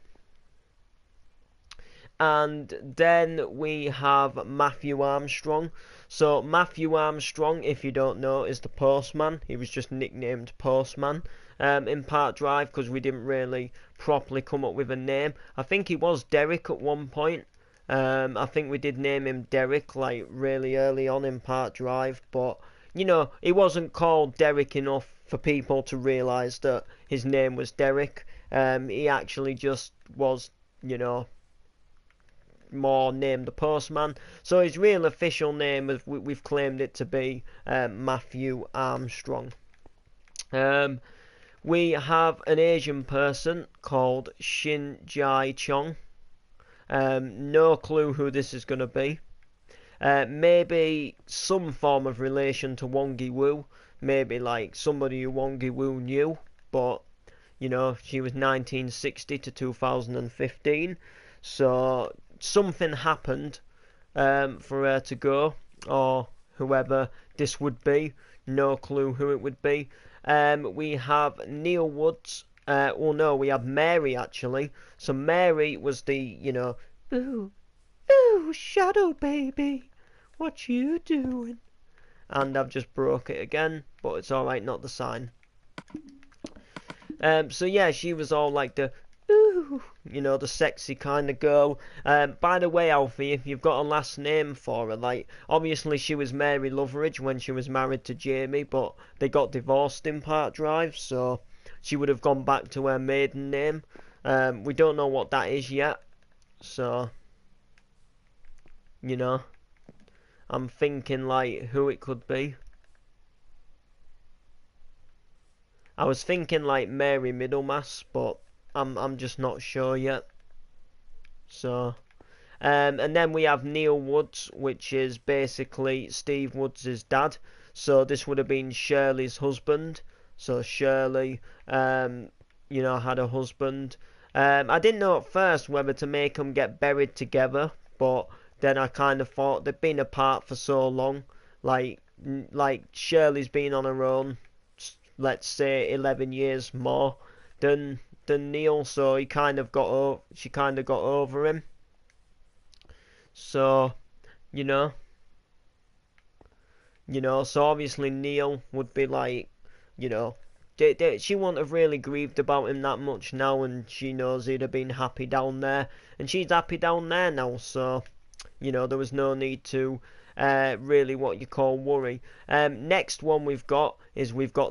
And then we have Matthew Armstrong. So Matthew Armstrong, if you don't know, is the postman. He was just nicknamed Postman in Park Drive because we didn't really properly come up with a name. I think he was Derek at one point. I think we did name him Derek like really early on in Park Drive, but you know, he wasn't called Derek enough for people to realise that his name was Derek. He actually just was, you know, more named the postman. So his real official name, is we've claimed it to be Matthew Armstrong. We have an Asian person called Shin Jai Chong. No clue who this is going to be. Maybe some form of relation to Wong Gi-woo. Maybe like somebody who Wong Gi-woo knew. But, you know, she was 1960 to 2015. So something happened for her to go. Or whoever this would be. No clue who it would be. We have Neil Woods. Oh no, we have Mary actually. So Mary was the, you know, ooh, ooh, shadow baby, what you doing? And I've just broke it again, but it's alright, not the sign. So yeah, she was all like the, ooh, you know, the sexy kind of girl. By the way, Alfie, if you've got a last name for her, like, obviously she was Mary Loveridge when she was married to Jamie, but they got divorced in Park Drive, so she would have gone back to her maiden name. We don't know what that is yet, so, you know, I'm thinking, like, who it could be. I was thinking, like, Mary Middlemass, but I'm just not sure yet. So, and then we have Neil Woods, which is basically Steve Woods' dad. So this would have been Shirley's husband. So Shirley, you know, had a husband. I didn't know at first whether to make them get buried together, but then I kind of thought they've been apart for so long. Like Shirley's been on her own, let's say 11 years more than Neil, so she kind of got over him. So, you know, so obviously Neil would be like, you know, she wouldn't have really grieved about him that much now, and she knows he'd have been happy down there, and she's happy down there now, so, you know, there was no need to really what you call worry. Next one we've got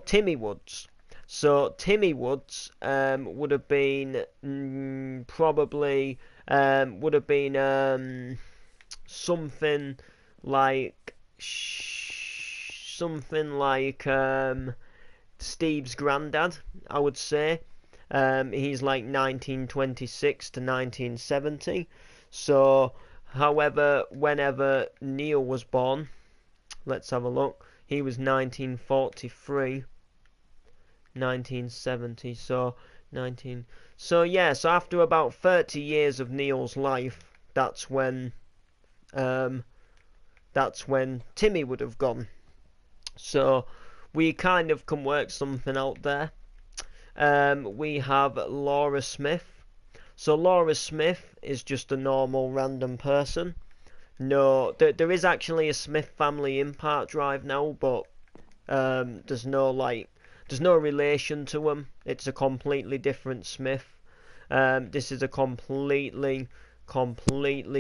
Timmy Woods. So Timmy Woods would have been probably would have been something like Steve's granddad, I would say. He's like 1926 to 1970. So, however, whenever Neil was born, let's have a look. He was 1943. 1970, so yeah, so after about 30 years of Neil's life, that's when Timmy would have gone. So we kind of can work something out there. We have Laura Smith. So Laura Smith is just a normal random person. No, there is actually a Smith family in Park Drive now, but there's no relation to them. It's a completely different Smith. This is a completely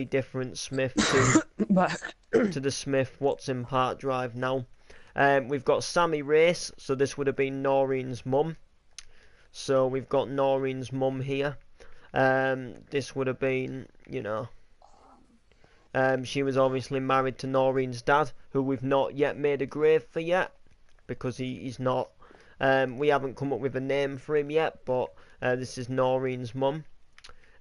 different Smith to the Smith what's in Park Drive now. We've got Sammy Race, so this would have been Noreen's mum. So we've got Noreen's mum here. This would have been, you know, she was obviously married to Noreen's dad, who we've not yet made a grave for yet, because he's not. We haven't come up with a name for him yet, but this is Noreen's mum.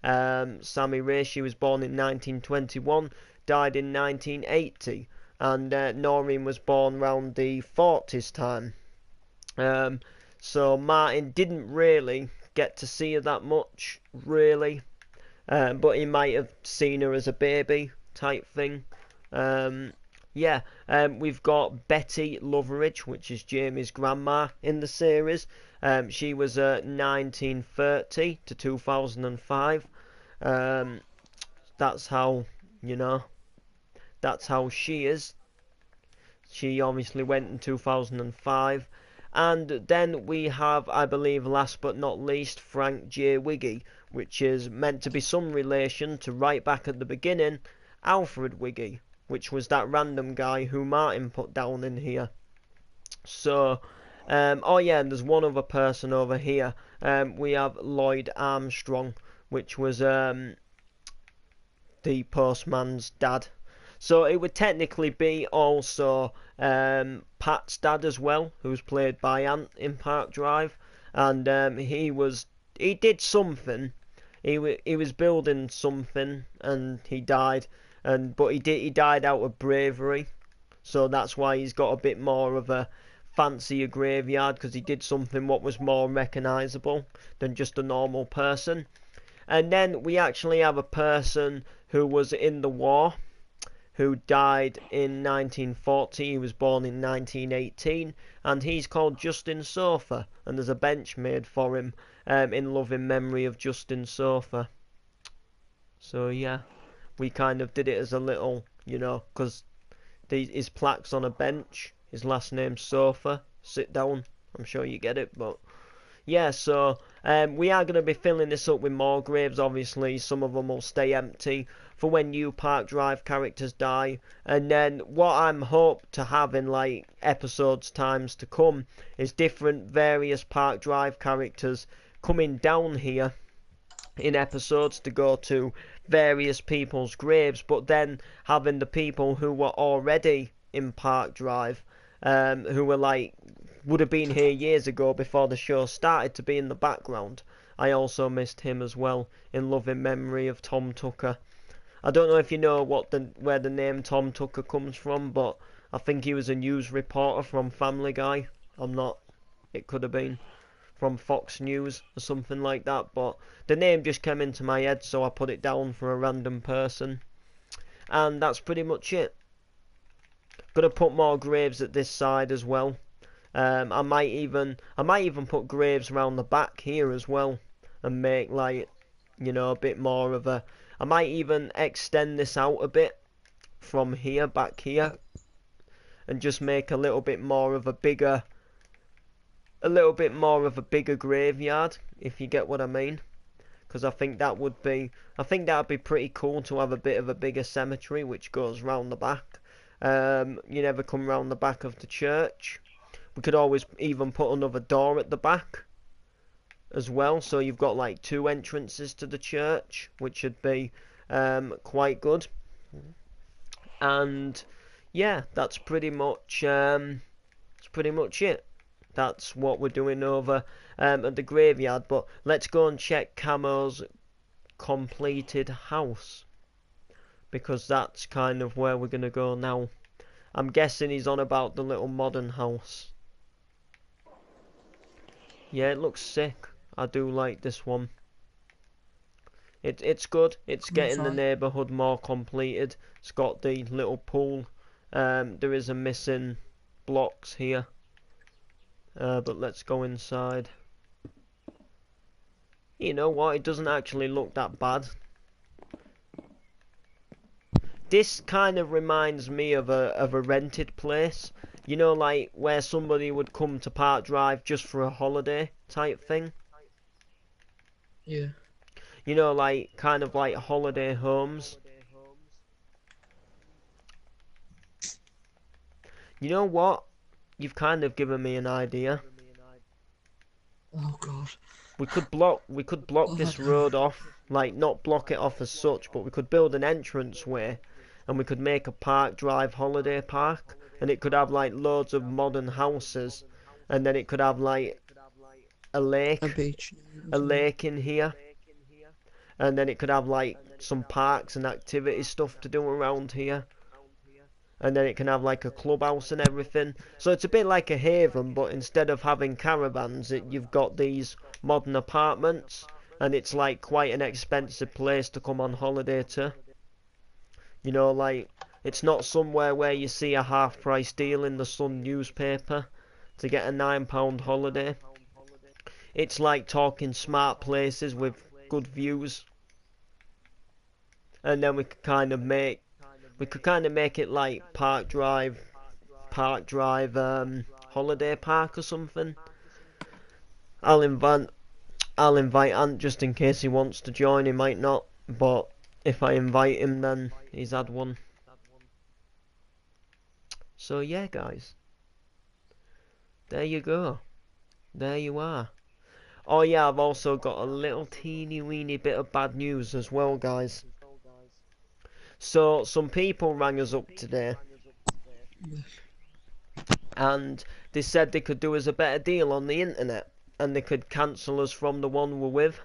Sammy Ray, she was born in 1921, died in 1980, and Noreen was born around the 40s time. So Martin didn't really get to see her that much, really, but he might have seen her as a baby type thing. Yeah, we've got Betty Loveridge, which is Jamie's grandma in the series. She was 1930 to 2005. That's how, you know, that's how she is. She obviously went in 2005. And then we have, I believe, last but not least, Frank J. Wiggy, which is meant to be some relation to, right back at the beginning, Alfred Wiggy, which was that random guy who Martin put down in here. So, oh yeah, and there's one other person over here. We have Lloyd Armstrong, which was the postman's dad. So it would technically be also Pat's dad as well, who's played by Ant in Park Drive, and he did something. He was building something and he died, but he died out of bravery. So that's why he's got a bit more of a fancier graveyard, because he did something what was more recognisable than just a normal person. And then we actually have a person who was in the war, who died in 1940. He was born in 1918, and he's called Justin Sofa, and there's a bench made for him in loving memory of Justin Sofa. So yeah, we kind of did it as a little, because his plaque's on a bench. His last name's Sofa. Sit down. I'm sure you get it, but yeah, so we are going to be filling this up with more graves. Obviously, some of them will stay empty for when new Park Drive characters die. And then what I'm hoped to have in like episodes times to come is different various Park Drive characters coming down here in episodes to go to various people's graves, but then having the people who were already in Park Drive, who were like would have been here years ago before the show started, to be in the background. I also missed him as well, in loving memory of Tom Tucker. I don't know if you know where the name Tom Tucker comes from, but I think he was a news reporter from Family Guy. I'm not. It could have been from Fox News or something like that, but the name just came into my head, so I put it down for a random person. And that's pretty much it. Gonna put more graves at this side as well. I might even put graves around the back here as well, and make like, a bit more of a. I might even extend this out a bit from here back here, and just make a little bit more of a bigger graveyard, if you get what I mean. Because I think that would be pretty cool to have a bit of a bigger cemetery which goes round the back. You never come round the back of the church. We could always even put another door at the back as well, so you've got like two entrances to the church, which would be quite good. And yeah, that's pretty much it. That's what we're doing over at the graveyard. But let's go and check Camo's completed house, because that's kind of where we're going to go now. I'm guessing he's on about the little modern house. Yeah, it looks sick. I do like this one. It's good. It's getting the neighbourhood more completed. It's got the little pool. There is a missing blocks here. But let's go inside. You know what? It doesn't actually look that bad. This kind of reminds me of a rented place. You know, like where somebody would come to Park Drive just for a holiday type thing. Yeah. You know, like kind of like holiday homes. You know what? You've kind of given me an idea. Oh god. We could block this road off, like not block it off as such, but we could build an entrance way, and we could make a Park Drive holiday park, and it could have like loads of modern houses, and then it could have like a lake, in here, and then it could have like some parks and activity stuff to do around here. And then it can have like a clubhouse and everything. So it's a bit like a haven, but instead of having caravans, you've got these modern apartments. And it's like quite an expensive place to come on holiday to. You know, like, it's not somewhere where you see a half-price deal in the Sun newspaper to get a £9 holiday. It's like talking smart places with good views. And then we could kind of make it like Park Drive holiday park or something. I'll invite Ant just in case he wants to join. He might not, but if I invite him, then he's had one. So yeah, guys, There you go. There you are. Oh yeah, I've also got a little teeny weeny bit of bad news as well, guys. So, some people rang us up today, and they said they could do us a better deal on the internet, and they could cancel us from the one we're with.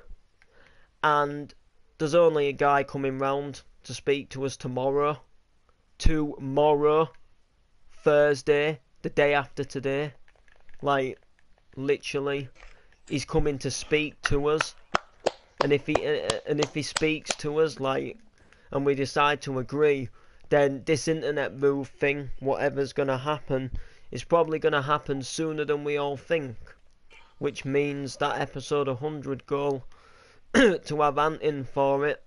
And there's only a guy coming round to speak to us tomorrow. Tomorrow, Thursday, the day after today. Like, literally, he's coming to speak to us. And if he speaks to us, like, and we decide to agree, then this internet move thing, whatever's gonna happen, is probably gonna happen sooner than we all think. Which means that episode 100 goal to have Ant in for it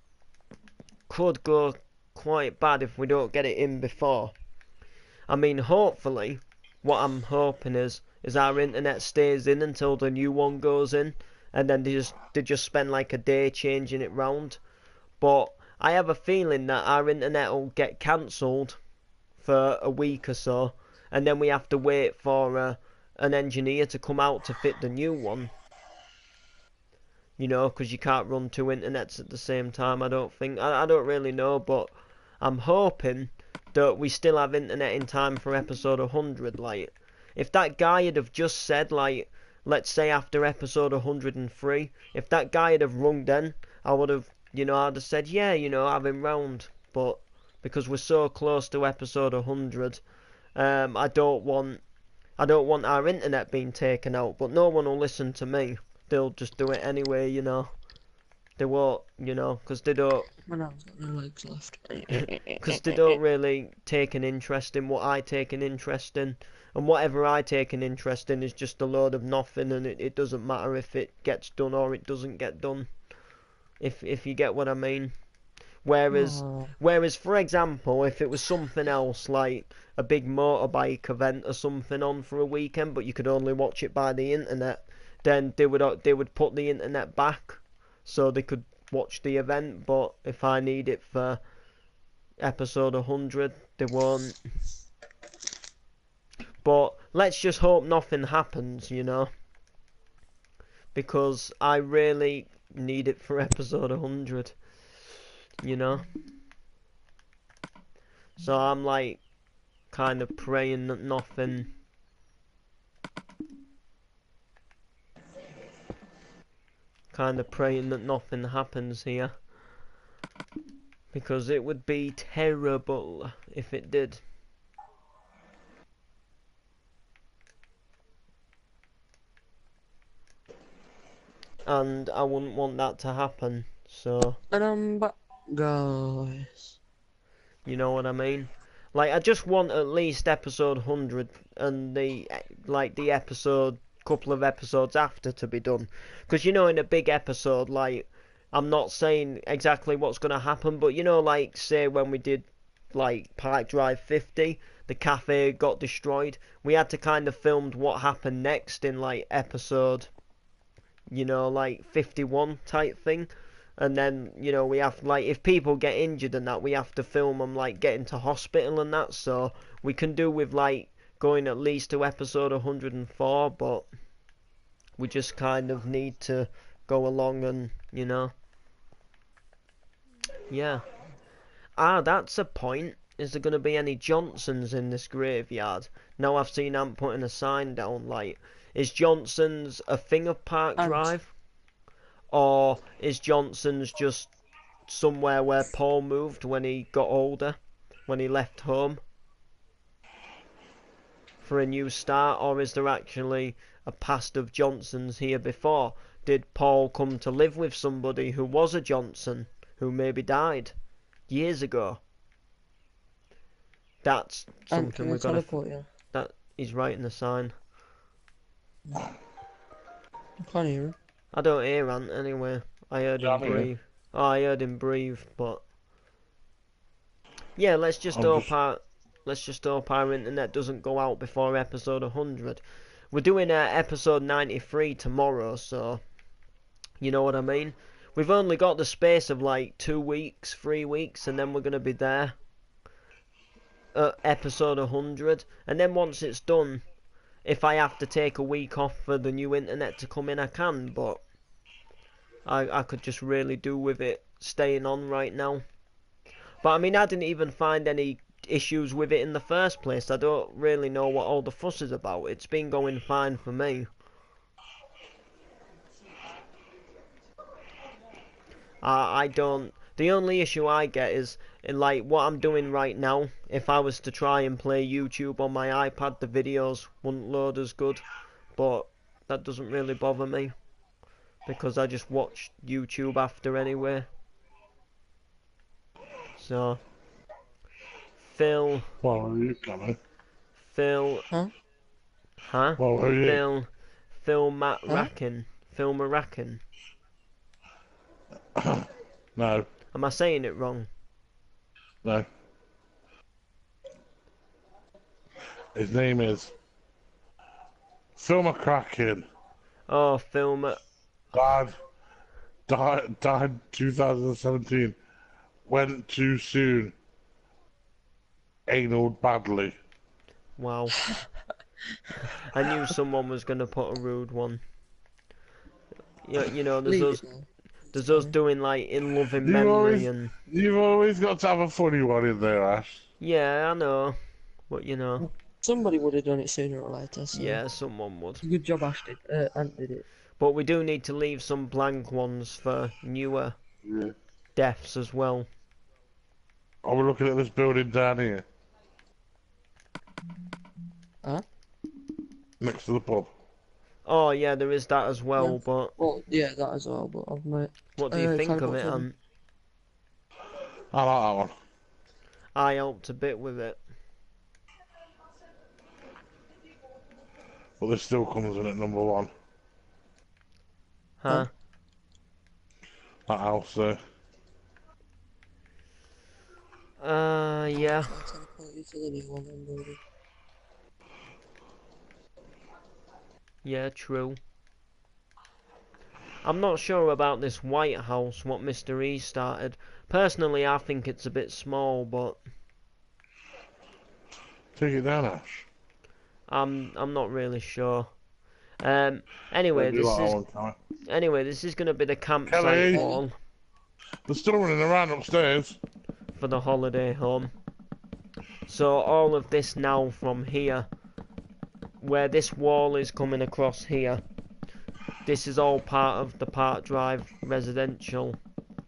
could go quite bad if we don't get it in before. I mean, hopefully, what I'm hoping is our internet stays in until the new one goes in, and then they just spend like a day changing it round. But I have a feeling that our internet will get cancelled for a week or so, and then we have to wait for an engineer to come out to fit the new one. You know, because you can't run two internets at the same time, I don't think. I don't really know, but I'm hoping that we still have internet in time for episode 100. Like, if that guy had have just said, like, let's say after episode 103, if that guy had have rung then, I would have, I'd have said, yeah, have him round. But because we're so close to episode 100, I don't want our internet being taken out. But no one will listen to me. They'll just do it anyway, They won't, because they don't. Man, I've got no legs left. Because they don't really take an interest in what I take an interest in. And whatever I take an interest in is just a load of nothing, and it doesn't matter if it gets done or it doesn't get done. If you get what I mean. Whereas, for example, if it was something else, like a big motorbike event or something on for a weekend, but you could only watch it by the internet, then they would put the internet back so they could watch the event. But if I need it for episode 100, they won't. But let's just hope nothing happens, because I really need it for episode 100, So I'm like kind of praying that nothing happens here, because it would be terrible if it did. And I wouldn't want that to happen, so... And I'm back, guys. You know what I mean? Like, I just want at least episode 100 and the couple of episodes after to be done. Because, in a big episode, like, I'm not saying exactly what's going to happen, but, like, say when we did, like, Park Drive 50, the cafe got destroyed, we had to kind of film what happened next in, like, episode... like 51 type thing. And then, we have, like, if people get injured and that, we have to film them, like, getting to hospital and that. So we can do with, like, going at least to episode 104, but we just kind of need to go along and, yeah. That's a point. Is there going to be any Johnsons in this graveyard? Now I've seen Ant putting a sign down, like, is Johnson's a thing of Park Drive? Or is Johnson's just somewhere where Paul moved when he got older? When he left home? For a new start? Or is there actually a past of Johnson's here before? Did Paul come to live with somebody who was a Johnson? Who maybe died years ago? That's something we've got to... That he's writing the sign. I can't hear him. I don't hear Ant anyway. I heard him breathe. Oh, I heard him breathe, but yeah, let's just hope our internet doesn't go out before episode 100. We're doing episode 93 tomorrow, so you know what I mean. We've only got the space of like 2 weeks, 3 weeks, and then we're gonna be there at episode 100. And then once it's done, if I have to take a week off for the new internet to come in, I can, but I could just really do with it staying on right now. But I mean, I didn't even find any issues with it in the first place. I don't really know what all the fuss is about. It's been going fine for me. I don't. The only issue I get is in like what I'm doing right now. If I was to try and play YouTube on my iPad, the videos wouldn't load as good. But that doesn't really bother me because I just watch YouTube after anyway. So, Phil. Well, where are you coming? Phil. Huh? Huh? Well, who are you? Phil Matt Huh? Racken. Phil Maracken. No, Am I saying it wrong? no. His name is Phil McCracken. Oh, Phil Died 2017. Went too soon. Anal badly. Wow. I knew someone was going to put a rude one. You know, Leave it now. there's us doing like in loving You memory always, and you've always got to have a funny one in there, Ash. yeah, I know, but you know, Somebody would have done it sooner or later, so. yeah, someone would. Good job Ash did. Ant did it. But we do need to leave some blank ones for newer Yeah. deaths as well. Are we looking at this building down here? Huh? Next to the pub. Oh yeah, there is that as well. Yeah. But Well, yeah, that as well, but I've met. what do you think Carry of on, it? Kevin. I like that one. I helped a bit with it. But this still comes in at number one. Huh? That house there. Yeah. I'll teleport you to the new one I'm building. Yeah, true. I'm not sure about this White House, what Mr. E started. Personally, I think it's a bit small, but Take it down, Ash. I'm not really sure. Anyway, Don't do this that is one, Kelly. gonna be the campsite Kelly! hall They're still running around upstairs. for the holiday home. So all of this now from here, where this wall is coming across here, this is all part of the Park Drive residential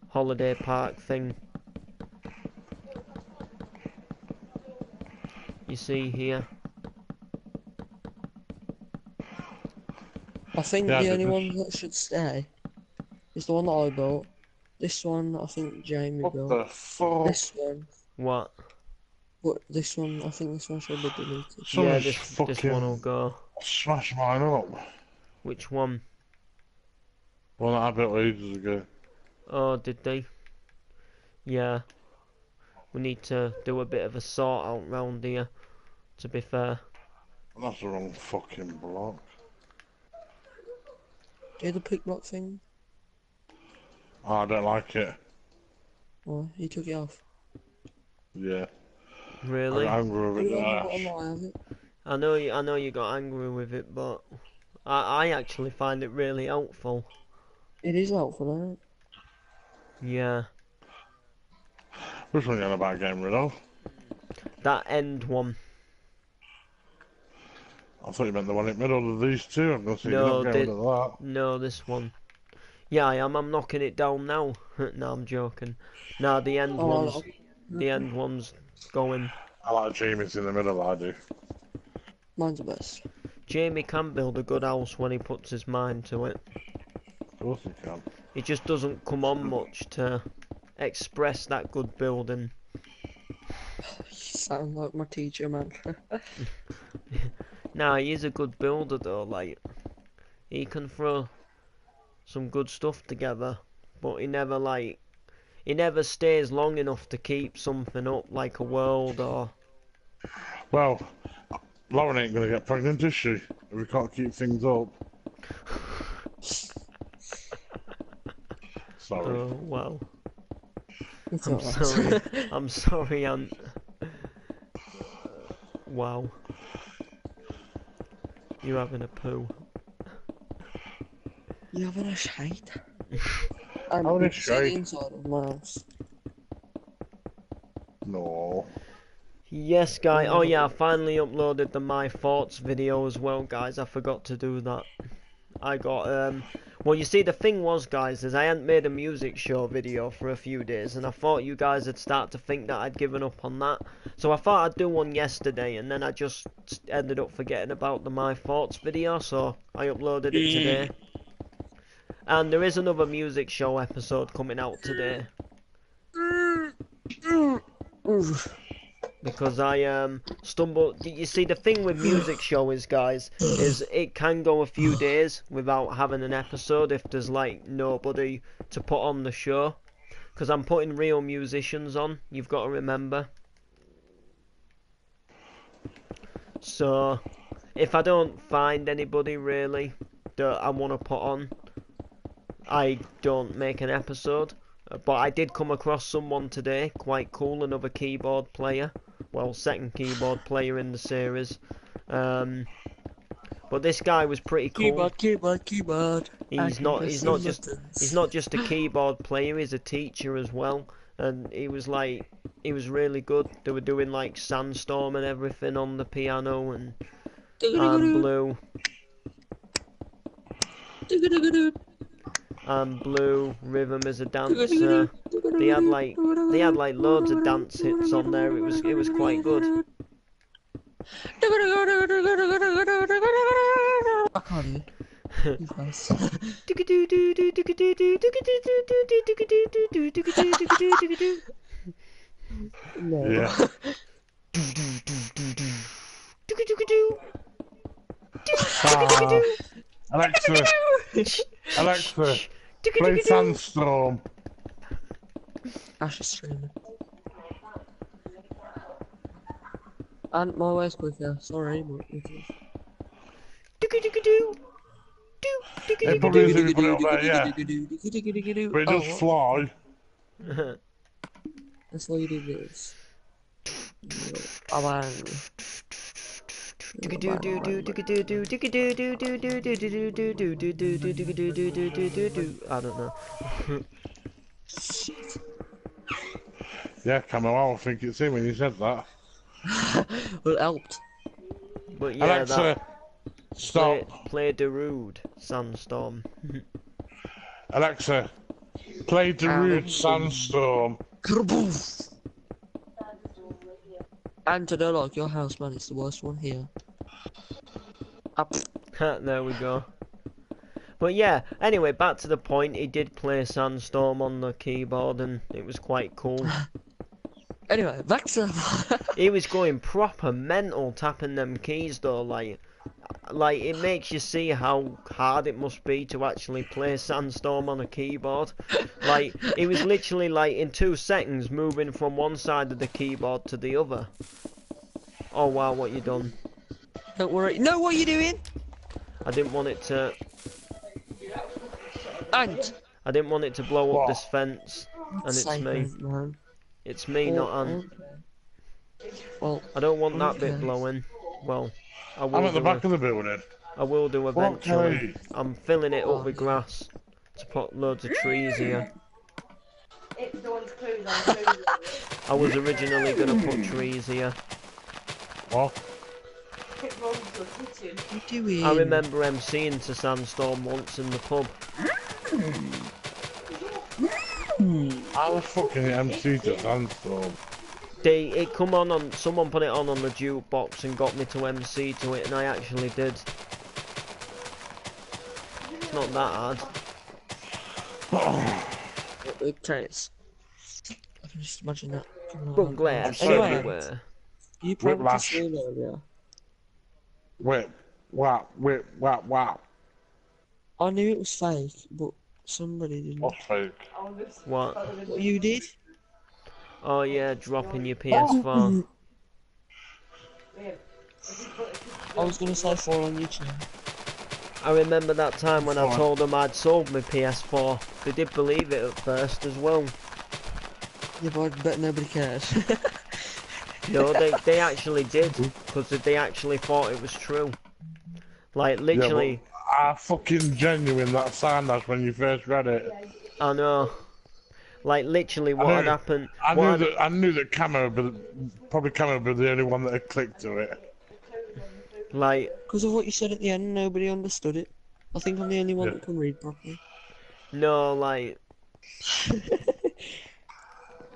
holiday park thing. You see here. I think Yeah, the I only did one that should stay is the one that I built. This one, I think Jamie What built. the fuck? This one, What? but this one, I think this one should be deleted. Yeah, Someone's this one will fucking go. smash mine up. Which one? One that I built ages ago. Oh, did they? Yeah. We need to do a bit of a sort out round here, to be fair. That's the wrong fucking block. Do the pick block thing? Oh, I don't like it. Oh, he took it off. Yeah. Really? I got angry with Put it. it on the Ash. bottom right of it. I know you got angry with it, but I actually find it really helpful. It is helpful, isn't it? Yeah. Which one are you on about getting rid of? That end one. I thought you meant the one in the middle of these two. I'm gonna see No, you're not getting rid of that. No, this one. Yeah, I am. I'm knocking it down now. No, I'm joking. No, the end Oh, one's hello. the end one's going. I like Jamie's in the middle, I do. Mine's the best. Jamie can build a good house when he puts his mind to it. Of course he can. It just doesn't come on much to express that good building. You sound like my teacher, man. Nah, he is a good builder though, like, he can throw some good stuff together, but he never stays long enough to keep something up like a world or... Well, Lauren ain't gonna get pregnant, is she? If we can't keep things up. Sorry. Oh, wow. It's I'm alright. sorry. I'm sorry, Ant. Wow. You having a poo? You having a shite? Having a You can see shite. the inside of my house. No. Yes, guy. Oh yeah, I finally uploaded the My Thoughts video as well, guys. I forgot to do that. I got well, you see, the thing was, guys, is I hadn't made a music show video for a few days, and I thought you guys would start to think that I'd given up on that. So I thought I'd do one yesterday, and then I just ended up forgetting about the My Thoughts video, so I uploaded it today. And there is another music show episode coming out today. Because I stumbled. You see, the thing with music shows, guys, is it can go a few days without having an episode if there's like nobody to put on the show. Because I'm putting real musicians on, you've got to remember. So if I don't find anybody really that I want to put on, I don't make an episode. But I did come across someone today, quite cool, another keyboard player. Well, second keyboard player in the series. But this guy was pretty cool. Keyboard. He's not just a keyboard player, he's a teacher as well. And he was really good. They were doing like Sandstorm and everything on the piano and Blue. And Blue Rhythm as a dancer. They had like loads of dance hits on there. It was quite good. I can't hear. You guys. No. Yeah. Alexa, play Sandstorm. Ash is streaming. And my wife's quicker, sorry, but it is. It probably is if you put it up there, yeah. But it does fly. That's why you do this. Oh, man. I don't know. Yeah, Camel, I think it's him when you said that. Well, it helped. But yeah, Alexa, stop. Play Darude Sandstorm. Alexa, play Darude Sandstorm. Kaboof! And to know, like, your house, man, it's the worst one here. Up. There we go. But yeah, anyway, back to the point. He did play Sandstorm on the keyboard, and it was quite cool. Anyway, back to... He was going proper mental tapping them keys, though. Like it makes you see how hard it must be to actually play Sandstorm on a keyboard. Like, it was literally like in 2 seconds moving from one side of the keyboard to the other. Oh wow, what you done? Don't worry. No, what are you doing? I didn't want it to. And I didn't want it to blow up What? this fence, and it's Safe, me. man. It's me, not Ant. Well, I don't want that bit okay. blowing. Well, I will. I'm at the do back it. of the building. I will do eventually. Okay. I'm filling it up with grass to put loads of trees here. I was originally gonna put trees here. What? What are you doing? I remember MCing to Sandstorm once in the pub. I was fucking MC to Sandstorm. It come on someone put it on the jukebox and got me to MC to it, and I actually did. It's not that hard. Trace. I can just imagine that. But glass Anyway, everywhere. you probably Whiplash. seen earlier. Whip, whap, whip, whap, whap. I knew it was fake, but somebody didn't. What's fake? What? What you did? Oh yeah, dropping your PS4. I was gonna say fall on YouTube. I remember that time when I told them I'd sold my PS4. They did believe it at first as well. Yeah, but I bet nobody cares. No, they actually did, because they actually thought it was true. Like, Yeah, but literally, how fucking genuine that sound as when you first read it. I know. Like, literally, I what had knew, happened... What had, I knew that Camo, but probably Camo would be the only one that had clicked to it. like, Because of what you said at the end, nobody understood it. I think I'm the only one Yeah. that can read properly. no, like...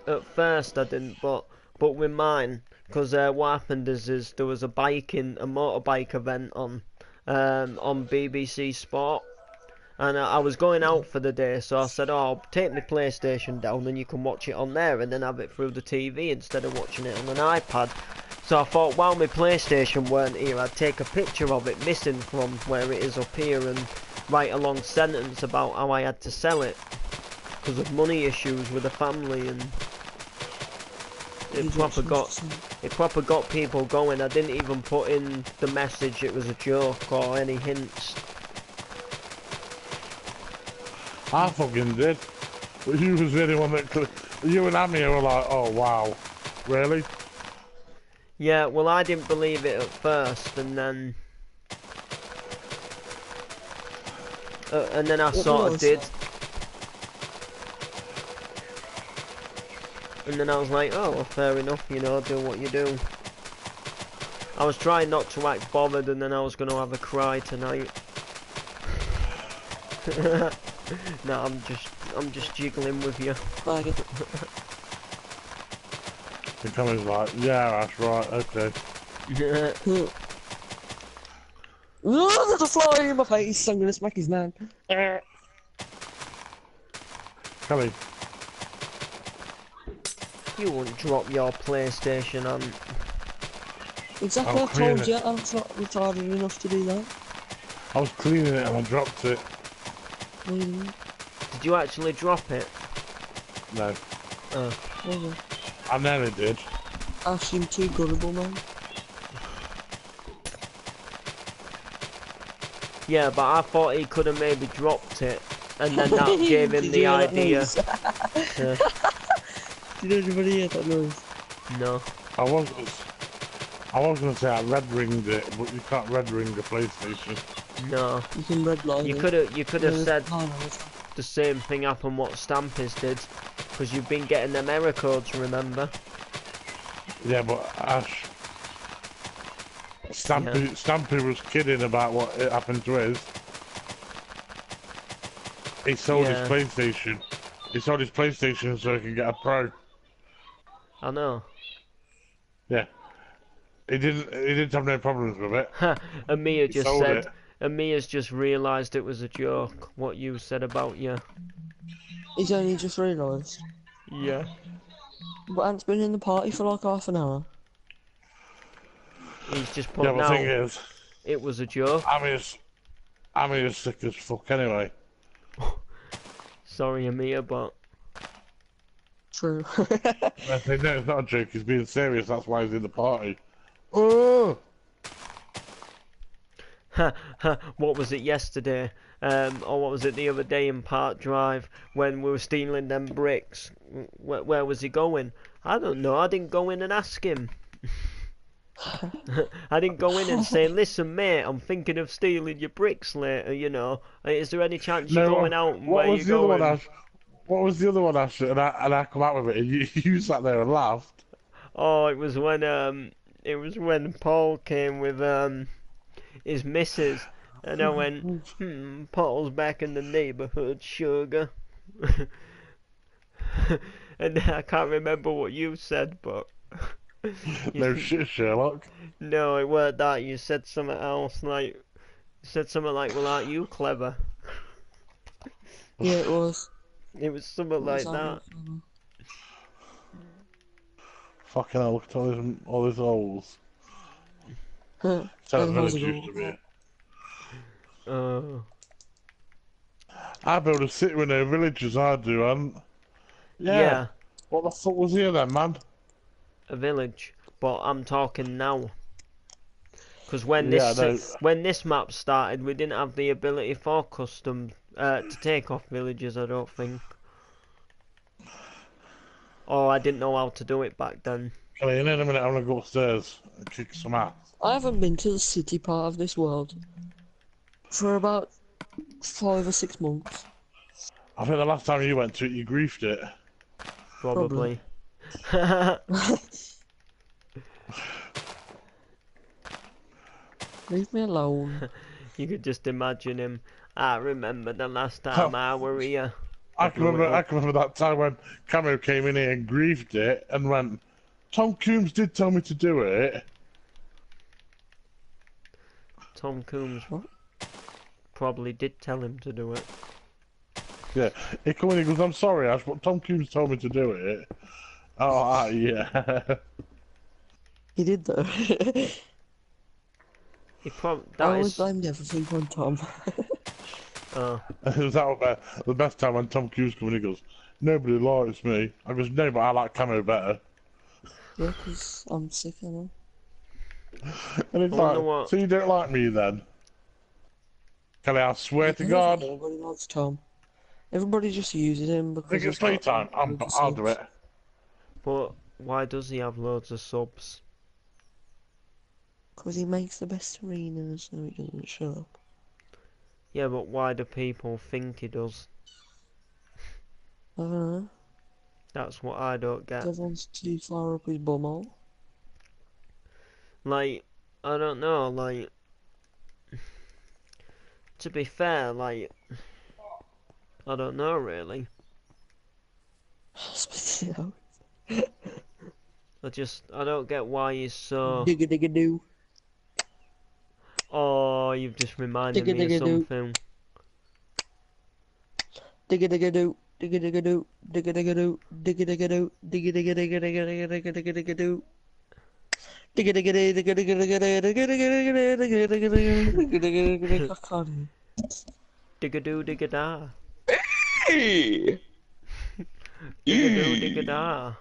At first I didn't, but with mine, because what happened is there was a motorbike event on BBC Sport, and I was going out for the day, so I said, "Oh, I'll take my PlayStation down, and you can watch it on there, and then have it through the TV instead of watching it on an iPad." So I thought, while my PlayStation weren't here, I'd take a picture of it missing from where it is up here and write a long sentence about how I had to sell it because of money issues with the family, and it proper got people going. I didn't even put in the message it was a joke or any hints. I fucking did. But you was the only one that clicked. You and Amy were like, oh wow, really? Yeah, well, I didn't believe it at first, and then I sort of did. And then I was like, oh, well, fair enough, you know, do what you do. I was trying not to act bothered, and then I was going to have a cry tonight. No, I'm just jiggling with you. The comments like, yeah, that's right, okay. Oh, there's a fly in my face. I'm gonna smack his man. Kelly, You wouldn't drop your PlayStation on... Exactly, I told you I'm not retarded enough to do that. I was cleaning it and I dropped it. Did you actually drop it? No. Oh. I nearly did. I seem too gullible, man. Yeah, but I thought he could have maybe dropped it, and then that gave him the idea. Did anybody hear that noise? No. I was gonna say I red ringed it, but you can't red ring a PlayStation. No. You can redline it. You could have said the same thing happened what Stampers did, because you've been getting them error codes, remember? Yeah, but Ash, Stampy was kidding about what happened to his. He sold his PlayStation. He sold his PlayStation so he can get a Pro. I know. Yeah. He didn't have no problems with it. And Mia just said, and Mia's just realised it was a joke, what you said about you. He's only just realised. Yeah. But Ant's been in the party for like half an hour. He's just put the thing is, it was a joke. I'm as sick as fuck anyway. Sorry, Amir, but... True. I say, no, it's not a joke, he's being serious, that's why he's in the party. Oh! What was it yesterday? Or what was it the other day in Park Drive when we were stealing them bricks? Where was he going? I don't know, I didn't go in and ask him. I didn't go in and say, listen mate, I'm thinking of stealing your bricks later, you know. Is there any chance you're going out and where you going? What was the other one, Ash? And I come out with it and you sat there and laughed. Oh, it was when Paul came with his missus, and I went, Paul's back in the neighbourhood, sugar. And I can't remember what you said, but... No shit, Sherlock. No, it weren't that. You said something else, like... You said something like, well, aren't you clever? Yeah, it was. It was something like that. Fucking hell, look at all these holes. Huh. Sounds village used to be. I build a city with no villages, I do, and... Yeah. What the fuck was here then, man? A village, but I'm talking now. Because when this map started, we didn't have the ability for custom to take off villages, I don't think. Or I didn't know how to do it back then. Okay, in a minute I'm gonna go upstairs and kick some ass. I haven't been to the city part of this world. For about 5 or 6 months. I think the last time you went to it, you griefed it. Probably. Leave me alone. You could just imagine him. I remember the last time I were here. I can remember that time when Camo came in here and griefed it and went, Tom Coombs did tell me to do it. Tom Coombs What? probably did tell him to do it. Yeah, he come in and goes, I'm sorry Ash, but Tom Coombs told me to do it. Oh, yeah. He did though. He I always blamed everything on Tom. Oh. It was the best time when Tom Coombs come in and he goes, nobody likes me. I goes, no, but I like Camo better. Yeah, because I'm sick of him. And it's like, so you don't like me then? Kelly, I swear to God. Everybody likes Tom. Everybody just uses him because I think it's playtime. I'll do it. But why does he have loads of subs? Because he makes the best arenas so he doesn't show up. Yeah, but why do people think he does? I don't know. That's what I don't get. Everyone's too far up his bumhole. Like, I don't know, like... To be fair, like... I don't know, really. Spit it out. I don't get why he's so... Digga digga doo. Oh, you've just reminded Digga me digga of doo. something. Digga digga doo. Digga digga doo. Digga digga doo. Digga digga doo. Digga digga digga digga digga digga digga digga doo. Digga digga digga digga digga digga digga digga digga digga digga digga digga digga. I can't. Digga doo digga da. Hey. Digga doo digga da.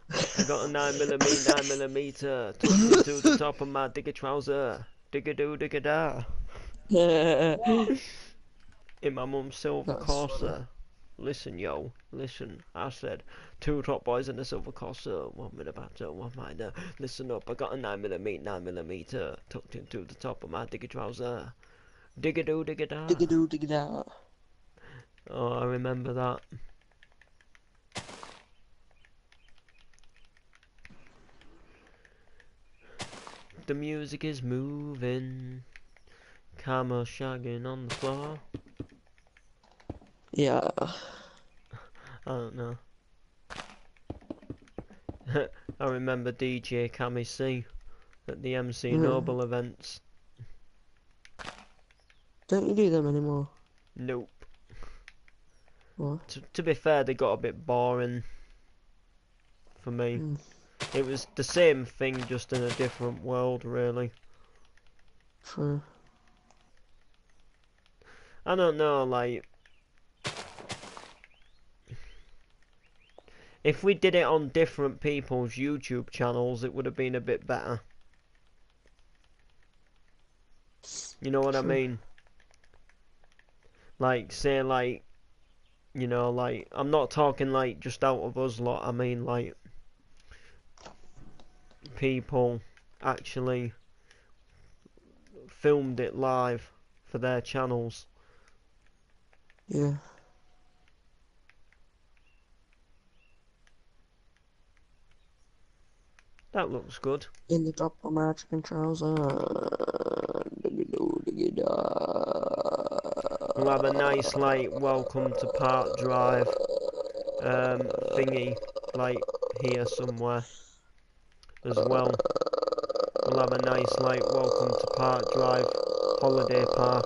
I got a 9mm, tucked into the top of my digger trouser. Digga doo digga da. In my mum's silver Corsa. Listen, yo, listen. I said, 2 top boys in a silver Corsa, 1 with a batter, 1 minor. Listen up, I got a 9mm, tucked into the top of my digger trouser. Digga doo digga da. Digga doo digga da. Oh, I remember that. The music is moving. Camo shagging on the floor. Yeah. I don't know. I remember DJ Cammy C at the MC Noble events. Don't you do them anymore? Nope. What? To be fair, they got a bit boring for me. Mm. It was the same thing, just in a different world, really. True. I don't know, like... If we did it on different people's YouTube channels, it would have been a bit better. You know what I mean? Like, say, like... You know, like... I'm not talking, like, just out of us lot. I mean, like... People actually filmed it live for their channels. Yeah. That looks good. In the top of my chicken trouser. Digga doo digga da. We'll have a nice, like, welcome to Park Drive thingy, like, here somewhere as well. We'll have a nice, like, welcome to Park Drive holiday park.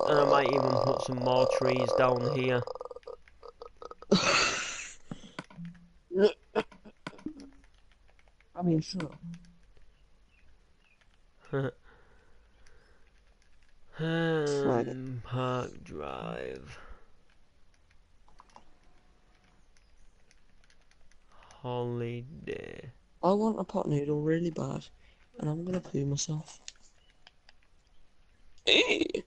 And I might even put some more trees down here. I mean, sure. Park Drive. Holiday. I want a pot noodle really bad, and I'm gonna poo myself. There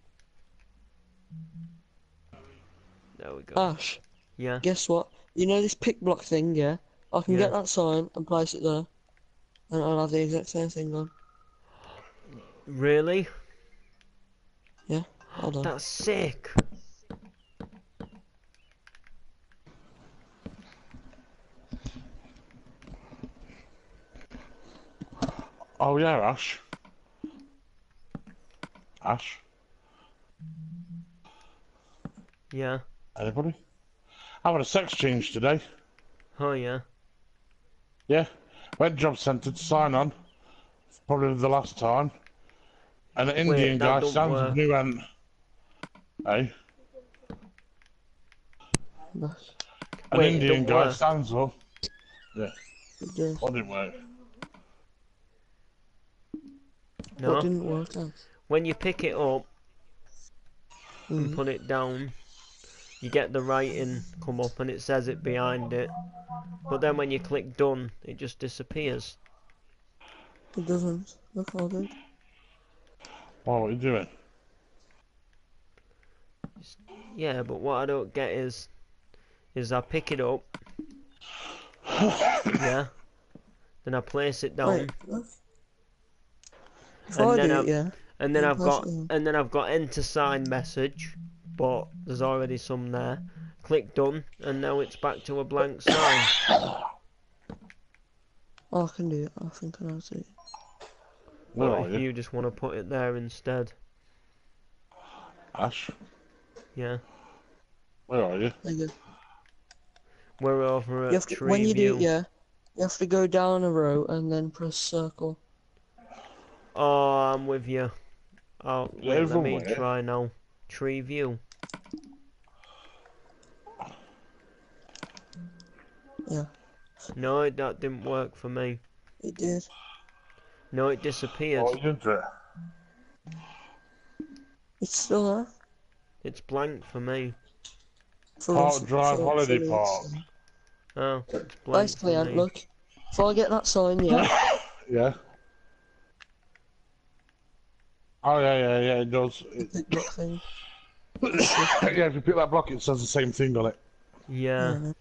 we go. Ash, Yeah. guess what? You know this pick block thing, yeah? I can get that sign and place it there. and I'll have the exact same thing on. Really? Yeah, hold on. That's sick. Oh yeah, Ash. Ash. Yeah. Anybody? I had a sex change today. Oh yeah. Yeah. Went job centre to sign on. Probably the last time. And an Wait, Indian that guy don't stands up work. and he went, hey. Nice. An Wait, it Indian don't guy work. stands up. Yeah. It does. What didn't work? What No. didn't work out? When you pick it up and Mm. put it down, you get the writing come up and it says it behind it. But then when you click done, it just disappears. It doesn't. Look all good. What are you doing? Yeah, but what I don't get is I pick it up, yeah, then I place it down, Wait, look. If and I then do I it, yeah. and then You I've press got it on. enter sign message, but there's already some there. Click done, and now it's back to a blank sign. Oh, I can do it. I think I know how to do it. Where But are if you? you just want to put it there instead, Ash? yeah, Where are you? There you go. we're over You at have to, Tree when you do it, View. yeah, you have to go down a row and then press circle. Oh, I'm with you. Oh, wait, let me Everywhere. try now. Tree View. Yeah, No, that didn't work for me. it did. No, it disappeared. Oh, you did it. It's still there. It's blank for me. For us, Park Drive for Holiday me, Park. Oh, it's blank basically, for Ant, me. look. If I get that sign, yeah, Yeah. Oh yeah, it does. the It... pick block thing. yeah, if you pick that block, it says the same thing on it. Yeah. Yeah, I know.